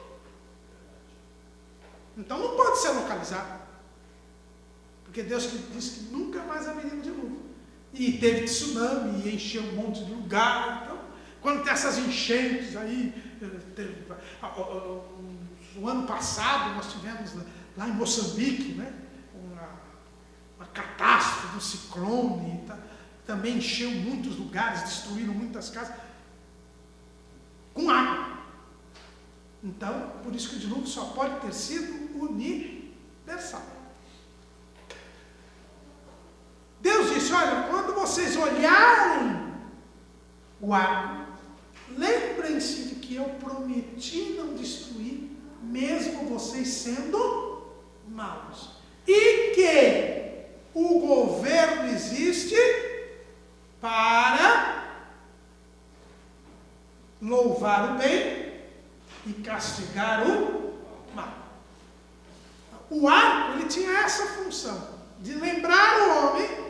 Então não pode ser localizado. Porque Deus disse que nunca mais haveria um dilúvio. E teve tsunami, e encheu um monte de lugar. Então, quando tem essas enchentes aí, no ano passado nós tivemos lá em Moçambique, né, uma catástrofe, um ciclone, também encheu muitos lugares, destruíram muitas casas, com água. Então, por isso que o dilúvio só pode ter sido universal. Deus disse, olha, quando vocês olharem o arco, lembrem-se de que eu prometi não destruir, mesmo vocês sendo maus. E que o governo existe para louvar o bem e castigar o mal. O arco, ele tinha essa função, de lembrar o homem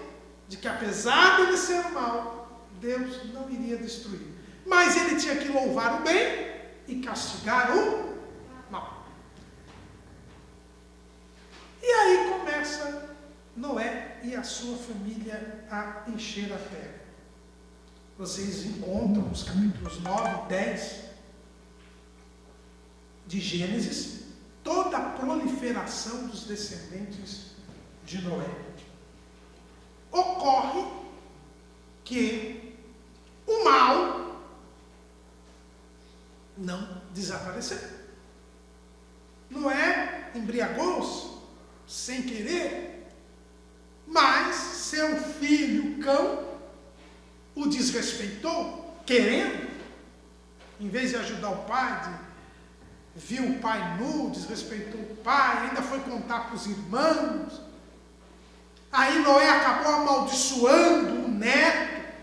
de que apesar de ele ser mal, Deus não iria destruir. Mas ele tinha que louvar o bem e castigar o mal. E aí começa Noé e a sua família a encher a terra. Vocês encontram nos capítulos 9 e 10 de Gênesis toda a proliferação dos descendentes de Noé. Ocorre que o mal não desapareceu. Noé embriagou-se sem querer, mas seu filho Cão o desrespeitou, querendo, em vez de ajudar o pai, viu o pai nu, desrespeitou o pai, ainda foi contar para os irmãos. Aí Noé acabou amaldiçoando o neto,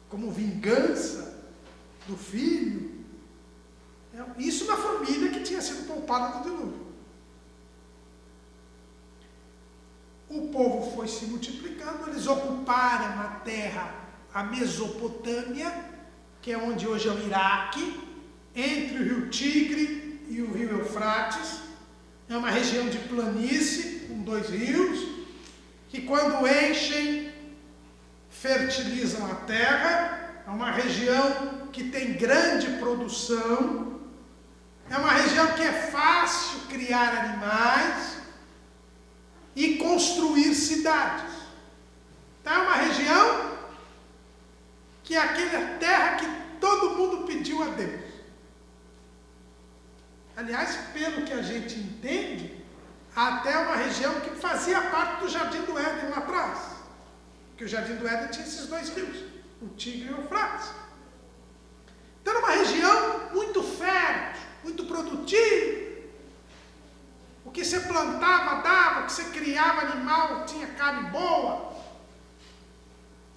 como vingança do filho. Isso na família que tinha sido poupada do dilúvio. O povo foi se multiplicando, eles ocuparam a terra, a Mesopotâmia, que é onde hoje é o Iraque, entre o rio Tigre e o rio Eufrates. É uma região de planície, com 2 rios, que quando enchem, fertilizam a terra. É uma região que tem grande produção, é uma região que é fácil criar animais e construir cidades. Então é uma região que é aquela terra que todo mundo pediu a Deus. Aliás, pelo que a gente entende, até uma região que fazia parte do Jardim do Éden lá atrás. Porque o Jardim do Éden tinha esses 2 rios, o Tigre e o Eufrates. Então era uma região muito fértil, muito produtiva. O que você plantava dava, o que você criava animal tinha carne boa.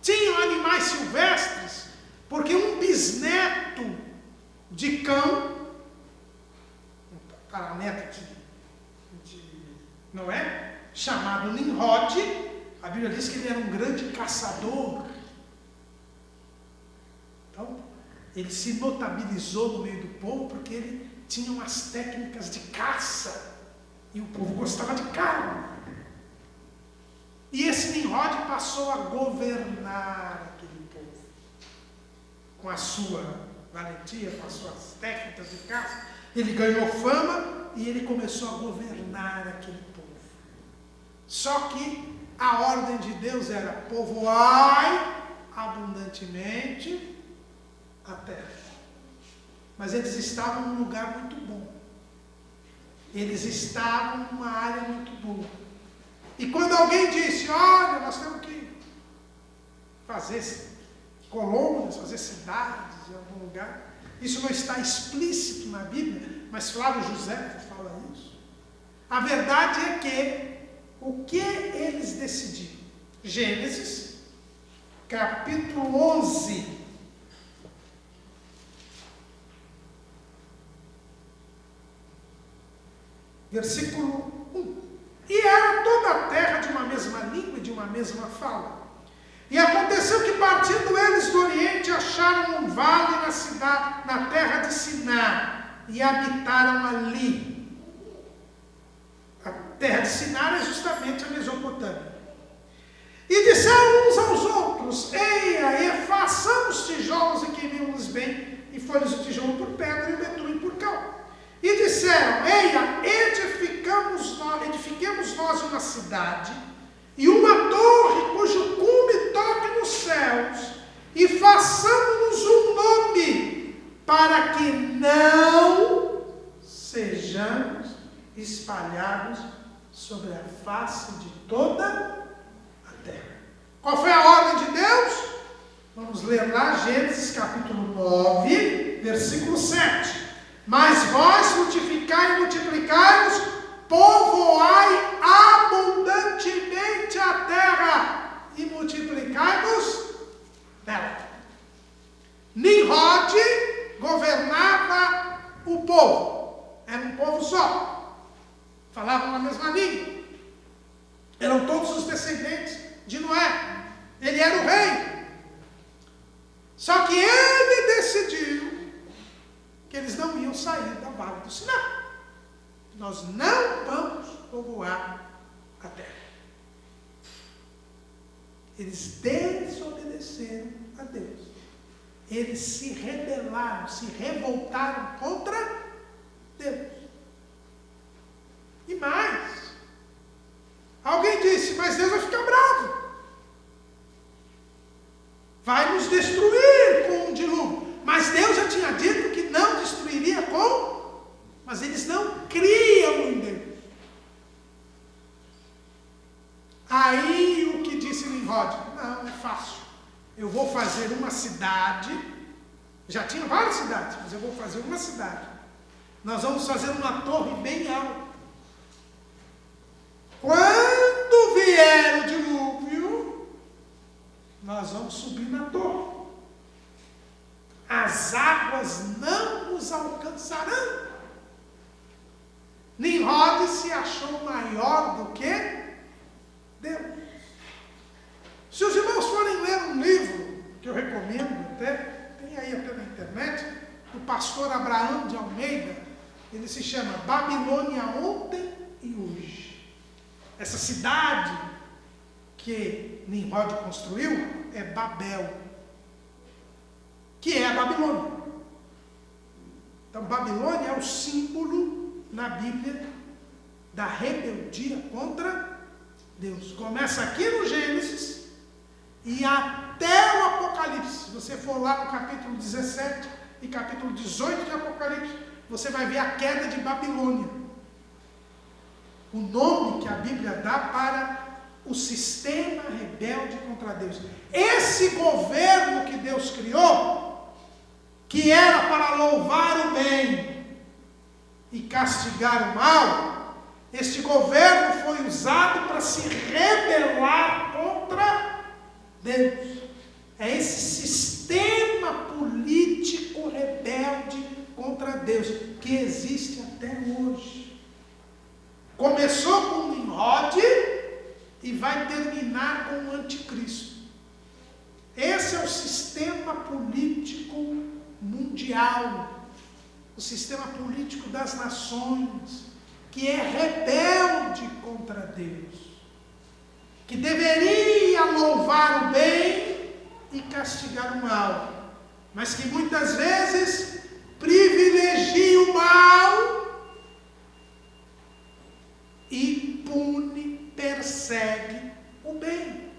Tinham animais silvestres, porque um bisneto de Cão, neto de Noé, chamado Nimrod, a Bíblia diz que ele era um grande caçador. Então, ele se notabilizou no meio do povo porque ele tinha umas técnicas de caça e o povo gostava de carne. E esse Nimrod passou a governar aquele povo com a sua valentia, com as suas técnicas de caça. Ele ganhou fama e ele começou a governar aquele povo. Só que a ordem de Deus era: povoai abundantemente a terra. Mas eles estavam num lugar muito bom. Eles estavam numa área muito boa. E quando alguém disse: olha, nós temos que fazer colônias, fazer cidades em algum lugar, isso não está explícito na Bíblia, mas Flávio José fala isso. A verdade é que o que eles decidiram? Gênesis, capítulo 11. Versículo 1. E era toda a terra de uma mesma língua e de uma mesma fala. E aconteceu que, partindo eles do Oriente, acharam um vale na cidade, na terra de Sinar, e habitaram ali. A terra de Sinar é justamente a Mesopotâmia. E disseram uns aos outros: eia, façamos tijolos e queimemos bem. E foi-lhes o tijolo por pedra e o betume por cal. E disseram: eia, edifiquemos nós uma cidade e uma torre cujo cume toque nos céus, e façamos-nos um nome, para que não espalhados sobre a face de toda a terra. Qual foi a ordem de Deus? Vamos ler lá Gênesis capítulo 9, versículo 7. Mas vós frutificai e multiplicai-vos, povoai abundantemente a terra e multiplicai-vos nela. Nimrod governava o povo. Era um povo só. Falavam a mesma língua. Eram todos os descendentes de Noé. Ele era o rei. Só que ele decidiu que eles não iam sair da Vale do Sinai. Nós não vamos povoar a terra. Eles desobedeceram a Deus. Eles se rebelaram, se revoltaram contra Deus. E mais, alguém disse, mas Deus vai ficar bravo. Vai nos destruir com um dilúvio. Mas Deus já tinha dito que não destruiria com... Mas eles não criam em Deus. Aí o que disse Nimrod? Não, é fácil. Eu vou fazer uma cidade. Já tinha várias cidades, mas eu vou fazer uma cidade. Nós vamos fazer uma torre bem alta. Quando vier o dilúvio, nós vamos subir na torre. As águas não nos alcançarão. Nimrod se achou maior do que Deus. Se os irmãos forem ler um livro, que eu recomendo até, tem aí até na internet, do pastor Abraão de Almeida, ele se chama Babilônia Ontem e Hoje. Essa cidade que Nimrod construiu é Babel, que é a Babilônia. Então, Babilônia é o símbolo na Bíblia da rebeldia contra Deus. Começa aqui no Gênesis e até o Apocalipse. Se você for lá no capítulo 17 e capítulo 18 de Apocalipse, você vai ver a queda de Babilônia. O nome que a Bíblia dá para o sistema rebelde contra Deus. Esse governo que Deus criou, que era para louvar o bem e castigar o mal, este governo foi usado para se rebelar contra Deus. É esse sistema político rebelde contra Deus que existe até hoje. Começou com Nimrod e vai terminar com o anticristo. Esse é o sistema político mundial, o sistema político das nações, que é rebelde contra Deus, que deveria louvar o bem e castigar o mal, mas que muitas vezes privilegia o mal e pune, persegue o bem.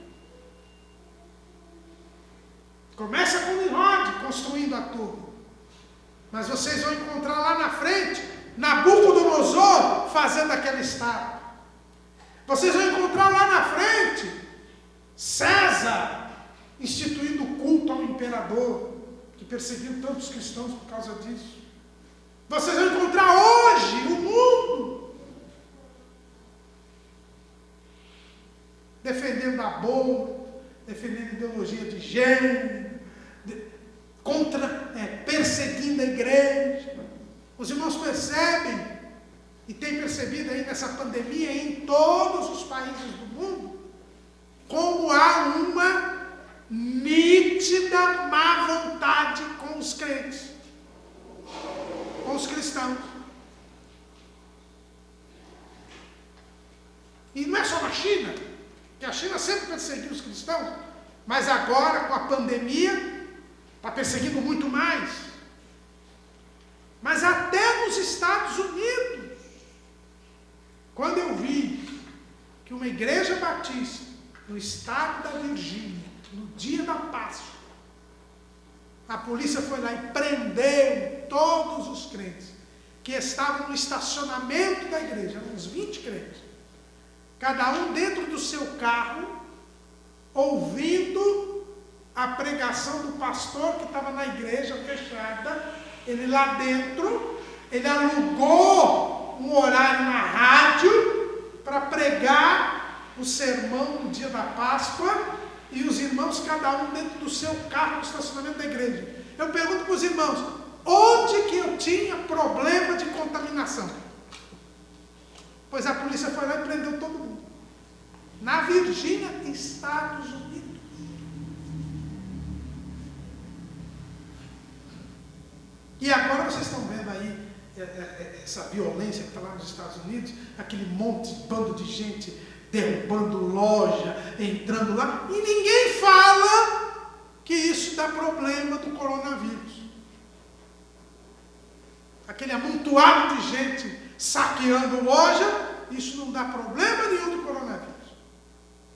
Começa com Nimrod construindo a torre, mas vocês vão encontrar lá na frente Nabucodonosor fazendo aquela estátua. Vocês vão encontrar lá na frente César instituindo o culto ao imperador, que perseguiu tantos cristãos por causa disso. Vocês vão encontrar hoje o mundo defendendo aborto, defendendo ideologia de gênero, perseguindo a igreja. Os irmãos percebem, e têm percebido aí nessa pandemia em todos os países do mundo, como há uma nítida má vontade com os crentes, com os cristãos. E não é só na China, que a China sempre perseguiu os cristãos, mas agora com a pandemia está perseguindo muito mais. Mas até nos Estados Unidos, quando eu vi que uma igreja batista no estado da Virgínia, no dia da Páscoa, a polícia foi lá e prendeu todos os crentes. que estavam no estacionamento da igreja, eram uns 20 crentes, cada um dentro do seu carro, ouvindo a pregação do pastor que estava na igreja fechada. Ele lá dentro, ele alugou um horário na rádio para pregar o sermão no dia da Páscoa, e os irmãos, cada um dentro do seu carro no estacionamento da igreja. Eu pergunto para os irmãos, onde que eu tinha problema de contaminação? Pois a polícia foi lá e prendeu todo mundo. Na Virgínia, Estados Unidos. E agora vocês estão vendo aí essa violência que está lá nos Estados Unidos, aquele bando de gente derrubando loja, entrando lá, e ninguém fala que isso dá problema do coronavírus. Aquele amontoado de gente saqueando loja, isso não dá problema nenhum do coronavírus.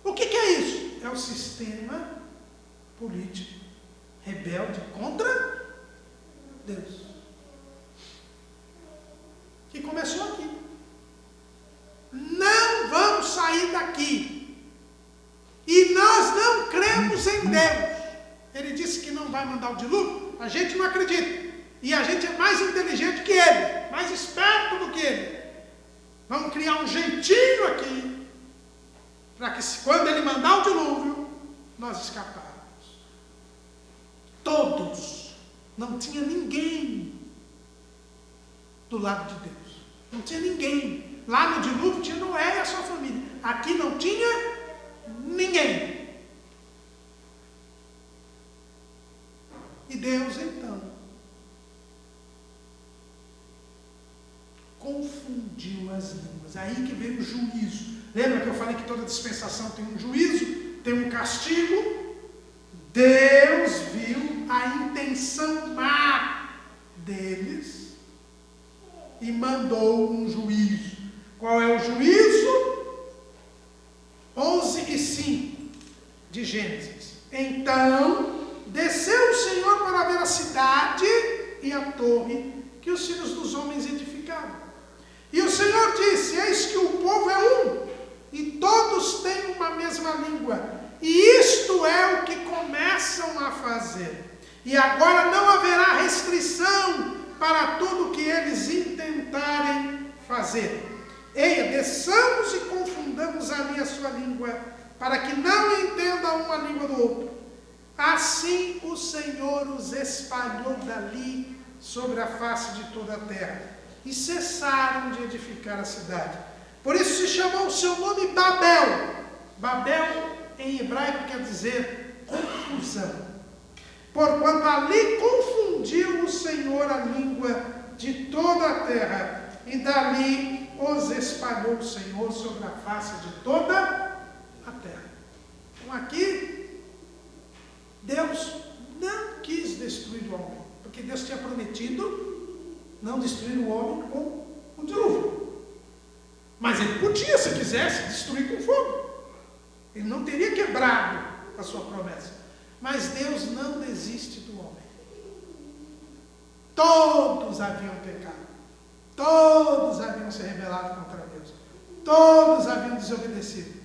O que é isso? É o sistema político rebelde contra Deus, que começou aqui. Não vamos sair daqui. E nós não cremos em Deus. Ele disse que não vai mandar o dilúvio. A gente não acredita. E a gente é mais inteligente que ele, mais esperto do que ele. Vamos criar um jeitinho aqui, para que quando ele mandar o dilúvio, nós escaparmos. Todos. Não tinha ninguém do lado de Deus. Não tinha ninguém. Lá no dilúvio tinha Noé e a sua família. Aqui não tinha ninguém. E Deus, então, confundiu as línguas. Aí que veio o juízo. Lembra que eu falei que toda dispensação tem um juízo, tem um castigo? Deus viu a intenção má deles e mandou um juízo. Qual é o juízo? 11:5 de Gênesis. Então desceu o Senhor para ver a cidade e a torre que os filhos dos homens edificavam. E o Senhor disse: eis que o povo é um, e todos têm uma mesma língua, e isto é o que começam a fazer. E agora não haverá restrição para tudo que eles intentarem fazer. Eia, desçamos e confundamos ali a sua língua, para que não entendam uma língua do outro. Assim o Senhor os espalhou dali sobre a face de toda a terra, e cessaram de edificar a cidade. Por isso se chamou o seu nome Babel. Babel em hebraico quer dizer confusão. Porquanto ali confundiu o Senhor a língua de toda a terra, e dali os espalhou o Senhor sobre a face de toda a terra. Então aqui, Deus não quis destruir o homem, porque Deus tinha prometido não destruir o homem com o dilúvio. Mas ele podia, se quisesse, destruir com fogo. Ele não teria quebrado a sua promessa. Mas Deus não desiste do homem. Todos haviam pecado. Todos haviam se rebelado contra Deus. Todos haviam desobedecido.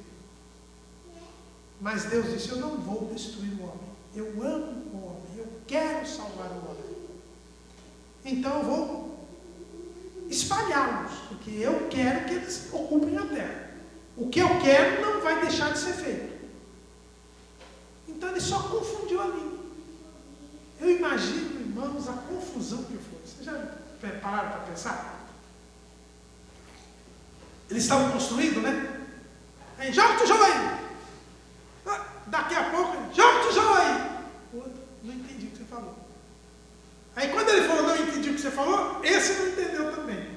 Mas Deus disse: eu não vou destruir o homem. Eu amo o homem. Eu quero salvar o homem. Então eu vou espalhá-los, porque eu quero que eles ocupem a terra. O que eu quero não vai deixar de ser feito. Então ele só confundiu a língua. Eu imagino, irmãos, a confusão que foi. Vocês já pararam para pensar? Eles estavam construindo, né? Aí, joga o tijolo aí. Daqui a pouco, joga o tijolo aí. O outro, não entendi o que você falou. Aí quando ele falou, não entendi o que você falou, esse não entendeu também.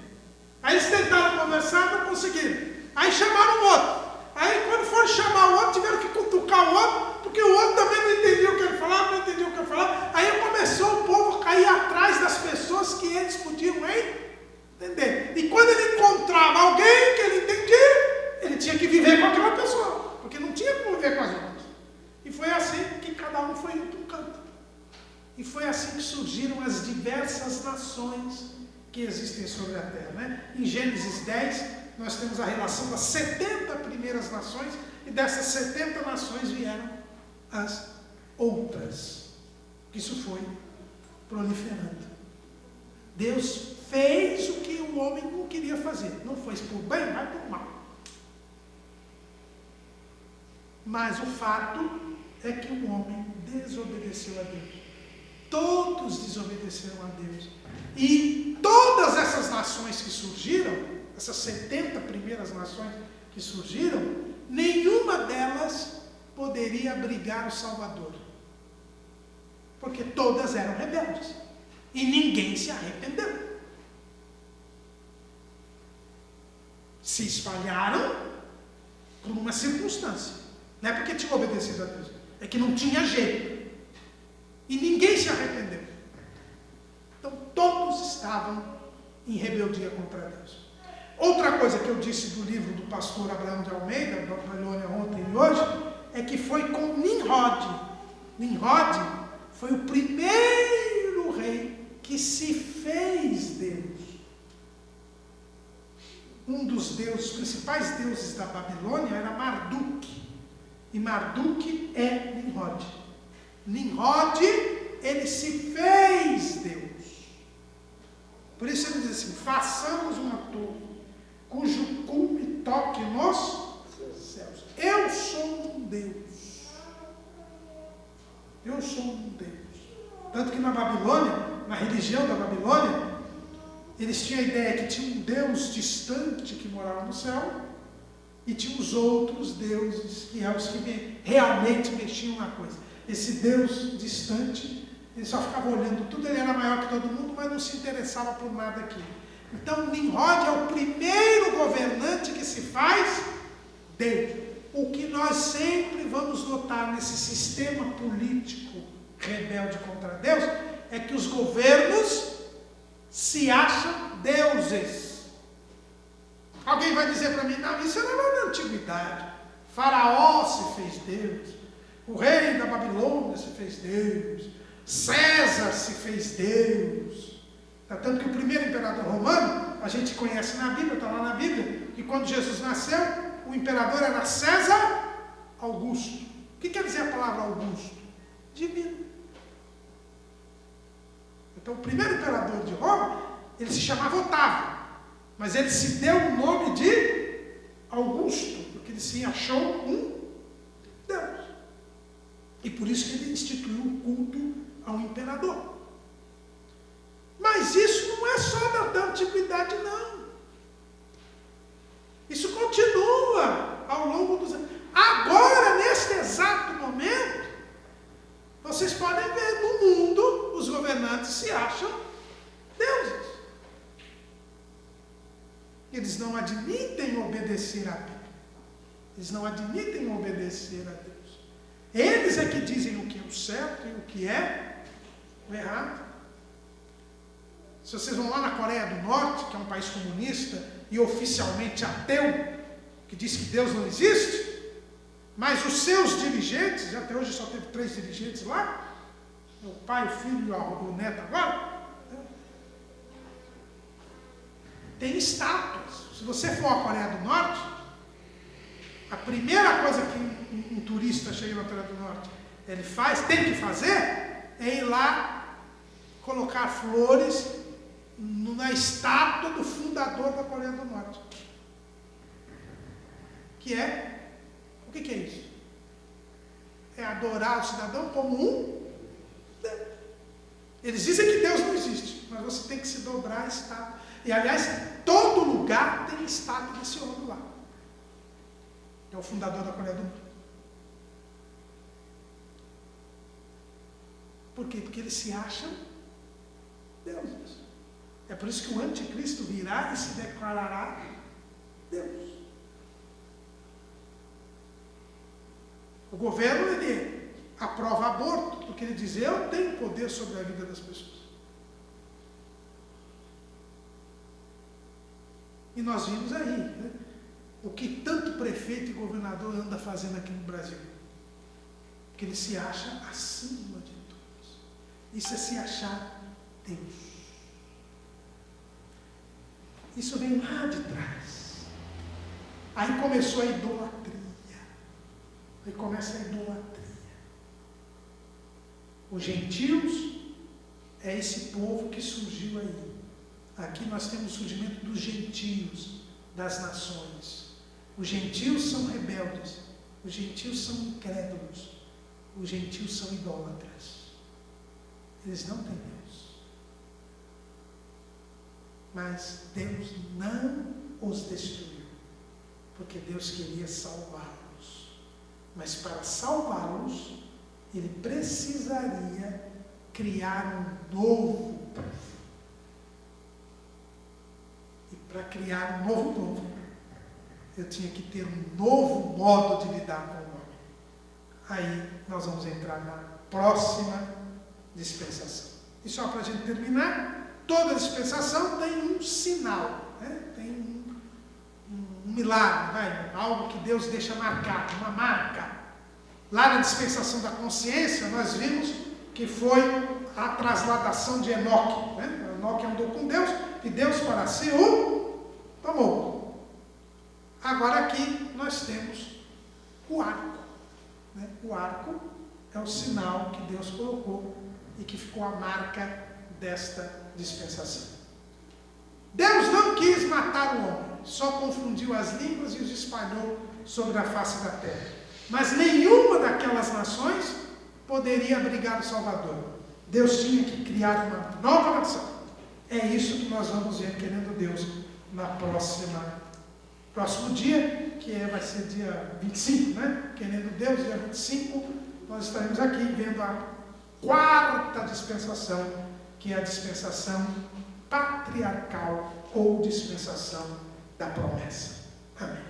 Aí eles tentaram conversar, não conseguiram. Aí chamaram o outro. Aí quando foram chamar o outro, tiveram que cutucar o outro, porque o outro também não entendia o que ele falava, não entendia o que ele falava. Aí começou o povo a cair atrás das pessoas que eles podiam entender. E quando ele encontrava alguém que ele entendia, ele tinha que viver com aquela pessoa, porque não tinha como viver com as outras. E foi assim que cada um foi indo para um canto. E foi assim que surgiram as diversas nações que existem sobre a terra, né? Em Gênesis 10, nós temos a relação das 70 primeiras nações, e dessas 70 nações vieram as outras. Isso foi proliferando. Deus fez o que o homem não queria fazer. Não fez por bem, mas por mal. Mas o fato é que o homem desobedeceu a Deus. Todos desobedeceram a Deus. E todas essas nações que surgiram, essas 70 primeiras nações que surgiram, nenhuma delas poderia abrigar o Salvador. Porque todas eram rebeldes. E ninguém se arrependeu. Se espalharam por uma circunstância. Não é porque tinham obedecido a Deus. É que não tinha jeito. E ninguém se arrependeu. Então todos estavam em rebeldia contra Deus. Outra coisa que eu disse do livro do pastor Abraão de Almeida, da Babilônia, ontem e hoje, é que foi com Nimrod. Nimrod foi o primeiro rei que se fez Deus. Um dos deuses, principais deuses da Babilônia era Marduk. E Marduk é Nimrod. Nimrod, ele se fez Deus. Por isso ele diz assim: façamos uma torre cujo cume toque nos céus. Eu sou um Deus. Eu sou um Deus. Tanto que na Babilônia, na religião da Babilônia, eles tinham a ideia que tinha um Deus distante que morava no céu, e tinha os outros deuses, que eram os que realmente mexiam na coisa. Esse Deus distante, ele só ficava olhando tudo, ele era maior que todo mundo, mas não se interessava por nada aqui. Então Nimrod é o primeiro governante que se faz Deus. O que nós sempre vamos notar nesse sistema político rebelde contra Deus é que os governos se acham deuses. Alguém vai dizer para mim: não, isso era lá na antiguidade. Faraó se fez Deus, o rei da Babilônia se fez Deus, César se fez Deus. Tanto que o primeiro imperador romano, a gente conhece na Bíblia, está lá na Bíblia, que quando Jesus nasceu, o imperador era César Augusto. O que quer dizer a palavra Augusto? Divino. Então o primeiro imperador de Roma, ele se chamava Otávio, mas ele se deu o nome de Augusto, porque ele se achou um Deus. E por isso que ele instituiu o culto ao imperador. Mas isso não é só da antiguidade, não. Isso continua ao longo dos anos. Agora, neste exato momento, vocês podem ver no mundo, os governantes se acham deuses. Eles não admitem obedecer a Bíblia. Eles não admitem obedecer a Deus. Eles é que dizem o que é o certo e o que é o errado. Se vocês vão lá na Coreia do Norte, que é um país comunista e oficialmente ateu, que diz que Deus não existe, mas os seus dirigentes, até hoje só teve 3 dirigentes lá, o pai, o filho e o neto agora, tem estátuas. Se você for à Coreia do Norte, a primeira coisa que um turista chega na Coreia do Norte, ele tem que fazer, é ir lá colocar flores na estátua do fundador da Coreia do Norte. O que é isso? É adorar o cidadão como um Deus. Eles dizem que Deus não existe, mas você tem que se dobrar a estátua. E aliás, todo lugar tem estátua desse homem lá, que é o fundador da Coreia do Norte. Por quê? Porque eles se acham deuses. É por isso que o anticristo virá e se declarará Deus. O governo, ele aprova aborto, porque ele diz: eu tenho poder sobre a vida das pessoas. E nós vimos aí, né, o que tanto prefeito e governador anda fazendo aqui no Brasil. Que ele se acha acima de todos. Isso é se achar Deus. Isso vem lá de trás. Aí começou a idolatria. Aí começa a idolatria. Os gentios é esse povo que surgiu aí. Aqui nós temos o surgimento dos gentios, das nações. Os gentios são rebeldes. Os gentios são incrédulos. Os gentios são idólatras. Eles não têm Deus. Mas Deus não os destruiu, porque Deus queria salvá-los. Mas para salvá-los, Ele precisaria criar um novo povo. E para criar um novo povo, eu tinha que ter um novo modo de lidar com o homem. Aí nós vamos entrar na próxima dispensação. E só para a gente terminar, toda dispensação tem um sinal, né? Tem um milagre, algo que Deus deixa marcado, uma marca. Lá na dispensação da consciência, nós vimos que foi a trasladação de Enoque. Né? Enoque andou com Deus e Deus para si o tomou. Agora aqui nós temos o arco. Né? O arco é o sinal que Deus colocou e que ficou a marca desta dispensação. Deus não quis matar o homem, só confundiu as línguas e os espalhou sobre a face da terra. Mas nenhuma daquelas nações poderia abrigar o Salvador. Deus tinha que criar uma nova nação. É isso que nós vamos ver, querendo Deus, na próximo dia, que vai ser dia 25, né? Querendo Deus, dia 25, nós estaremos aqui vendo a quarta dispensação, que é a dispensação patriarcal ou dispensação da promessa. Amém.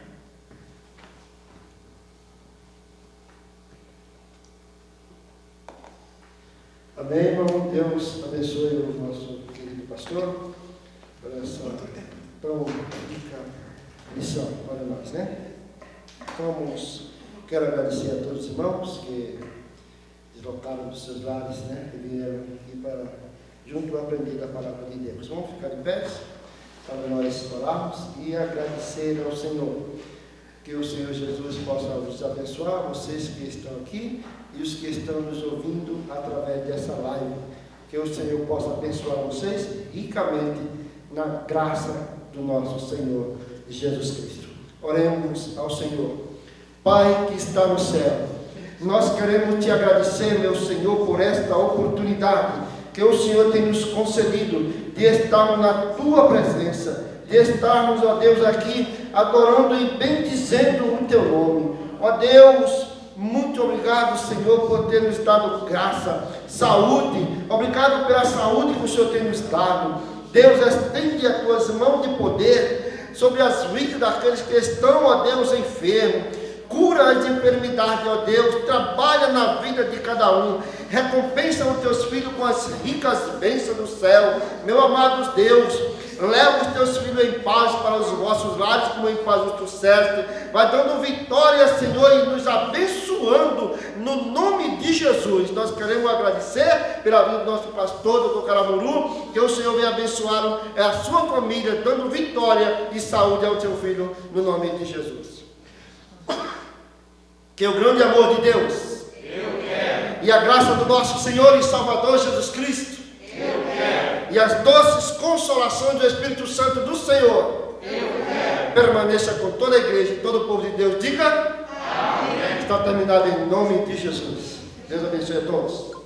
Amém, irmão? Deus abençoe o nosso querido pastor por essa tão rica lição para nós, né? Quero agradecer a todos os irmãos que deslocaram dos seus lares, né? E vieram aqui para junto aprender da palavra de Deus. Vamos ficar de pé para nós orarmos e agradecer ao Senhor. Que o Senhor Jesus possa os abençoar, vocês que estão aqui e os que estão nos ouvindo através dessa live. Que o Senhor possa abençoar vocês ricamente na graça do nosso Senhor Jesus Cristo. Oremos ao Senhor. Pai que está no céu, nós queremos te agradecer, meu Senhor, por esta oportunidade que o Senhor tem nos concedido de estarmos na tua presença, de estarmos, ó Deus, aqui adorando e bendizendo o teu nome. Ó Deus, muito obrigado, Senhor, por ter nos dado graça, saúde. Obrigado pela saúde que o Senhor tem nos dado. Deus, estende as tuas mãos de poder sobre as vidas daqueles que estão, ó Deus, enfermos. Cura as enfermidades, ó Deus, trabalha na vida de cada um, recompensa os teus filhos com as ricas bênçãos do céu. Meu amado Deus, leva os teus filhos em paz para os vossos lares, como em paz os trouxeste. Vai dando vitória, Senhor, e nos abençoando no nome de Jesus. Nós queremos agradecer pela vida do nosso pastor, Dr. Caramuru, que o Senhor venha abençoar a sua família, dando vitória e saúde ao seu filho, no nome de Jesus. Que o grande amor de Deus e a graça do nosso Senhor e Salvador Jesus Cristo e as doces consolações do Espírito Santo do Senhor permaneça com toda a igreja e todo o povo de Deus. Diga amém. Está terminado em nome de Jesus. Deus abençoe a todos.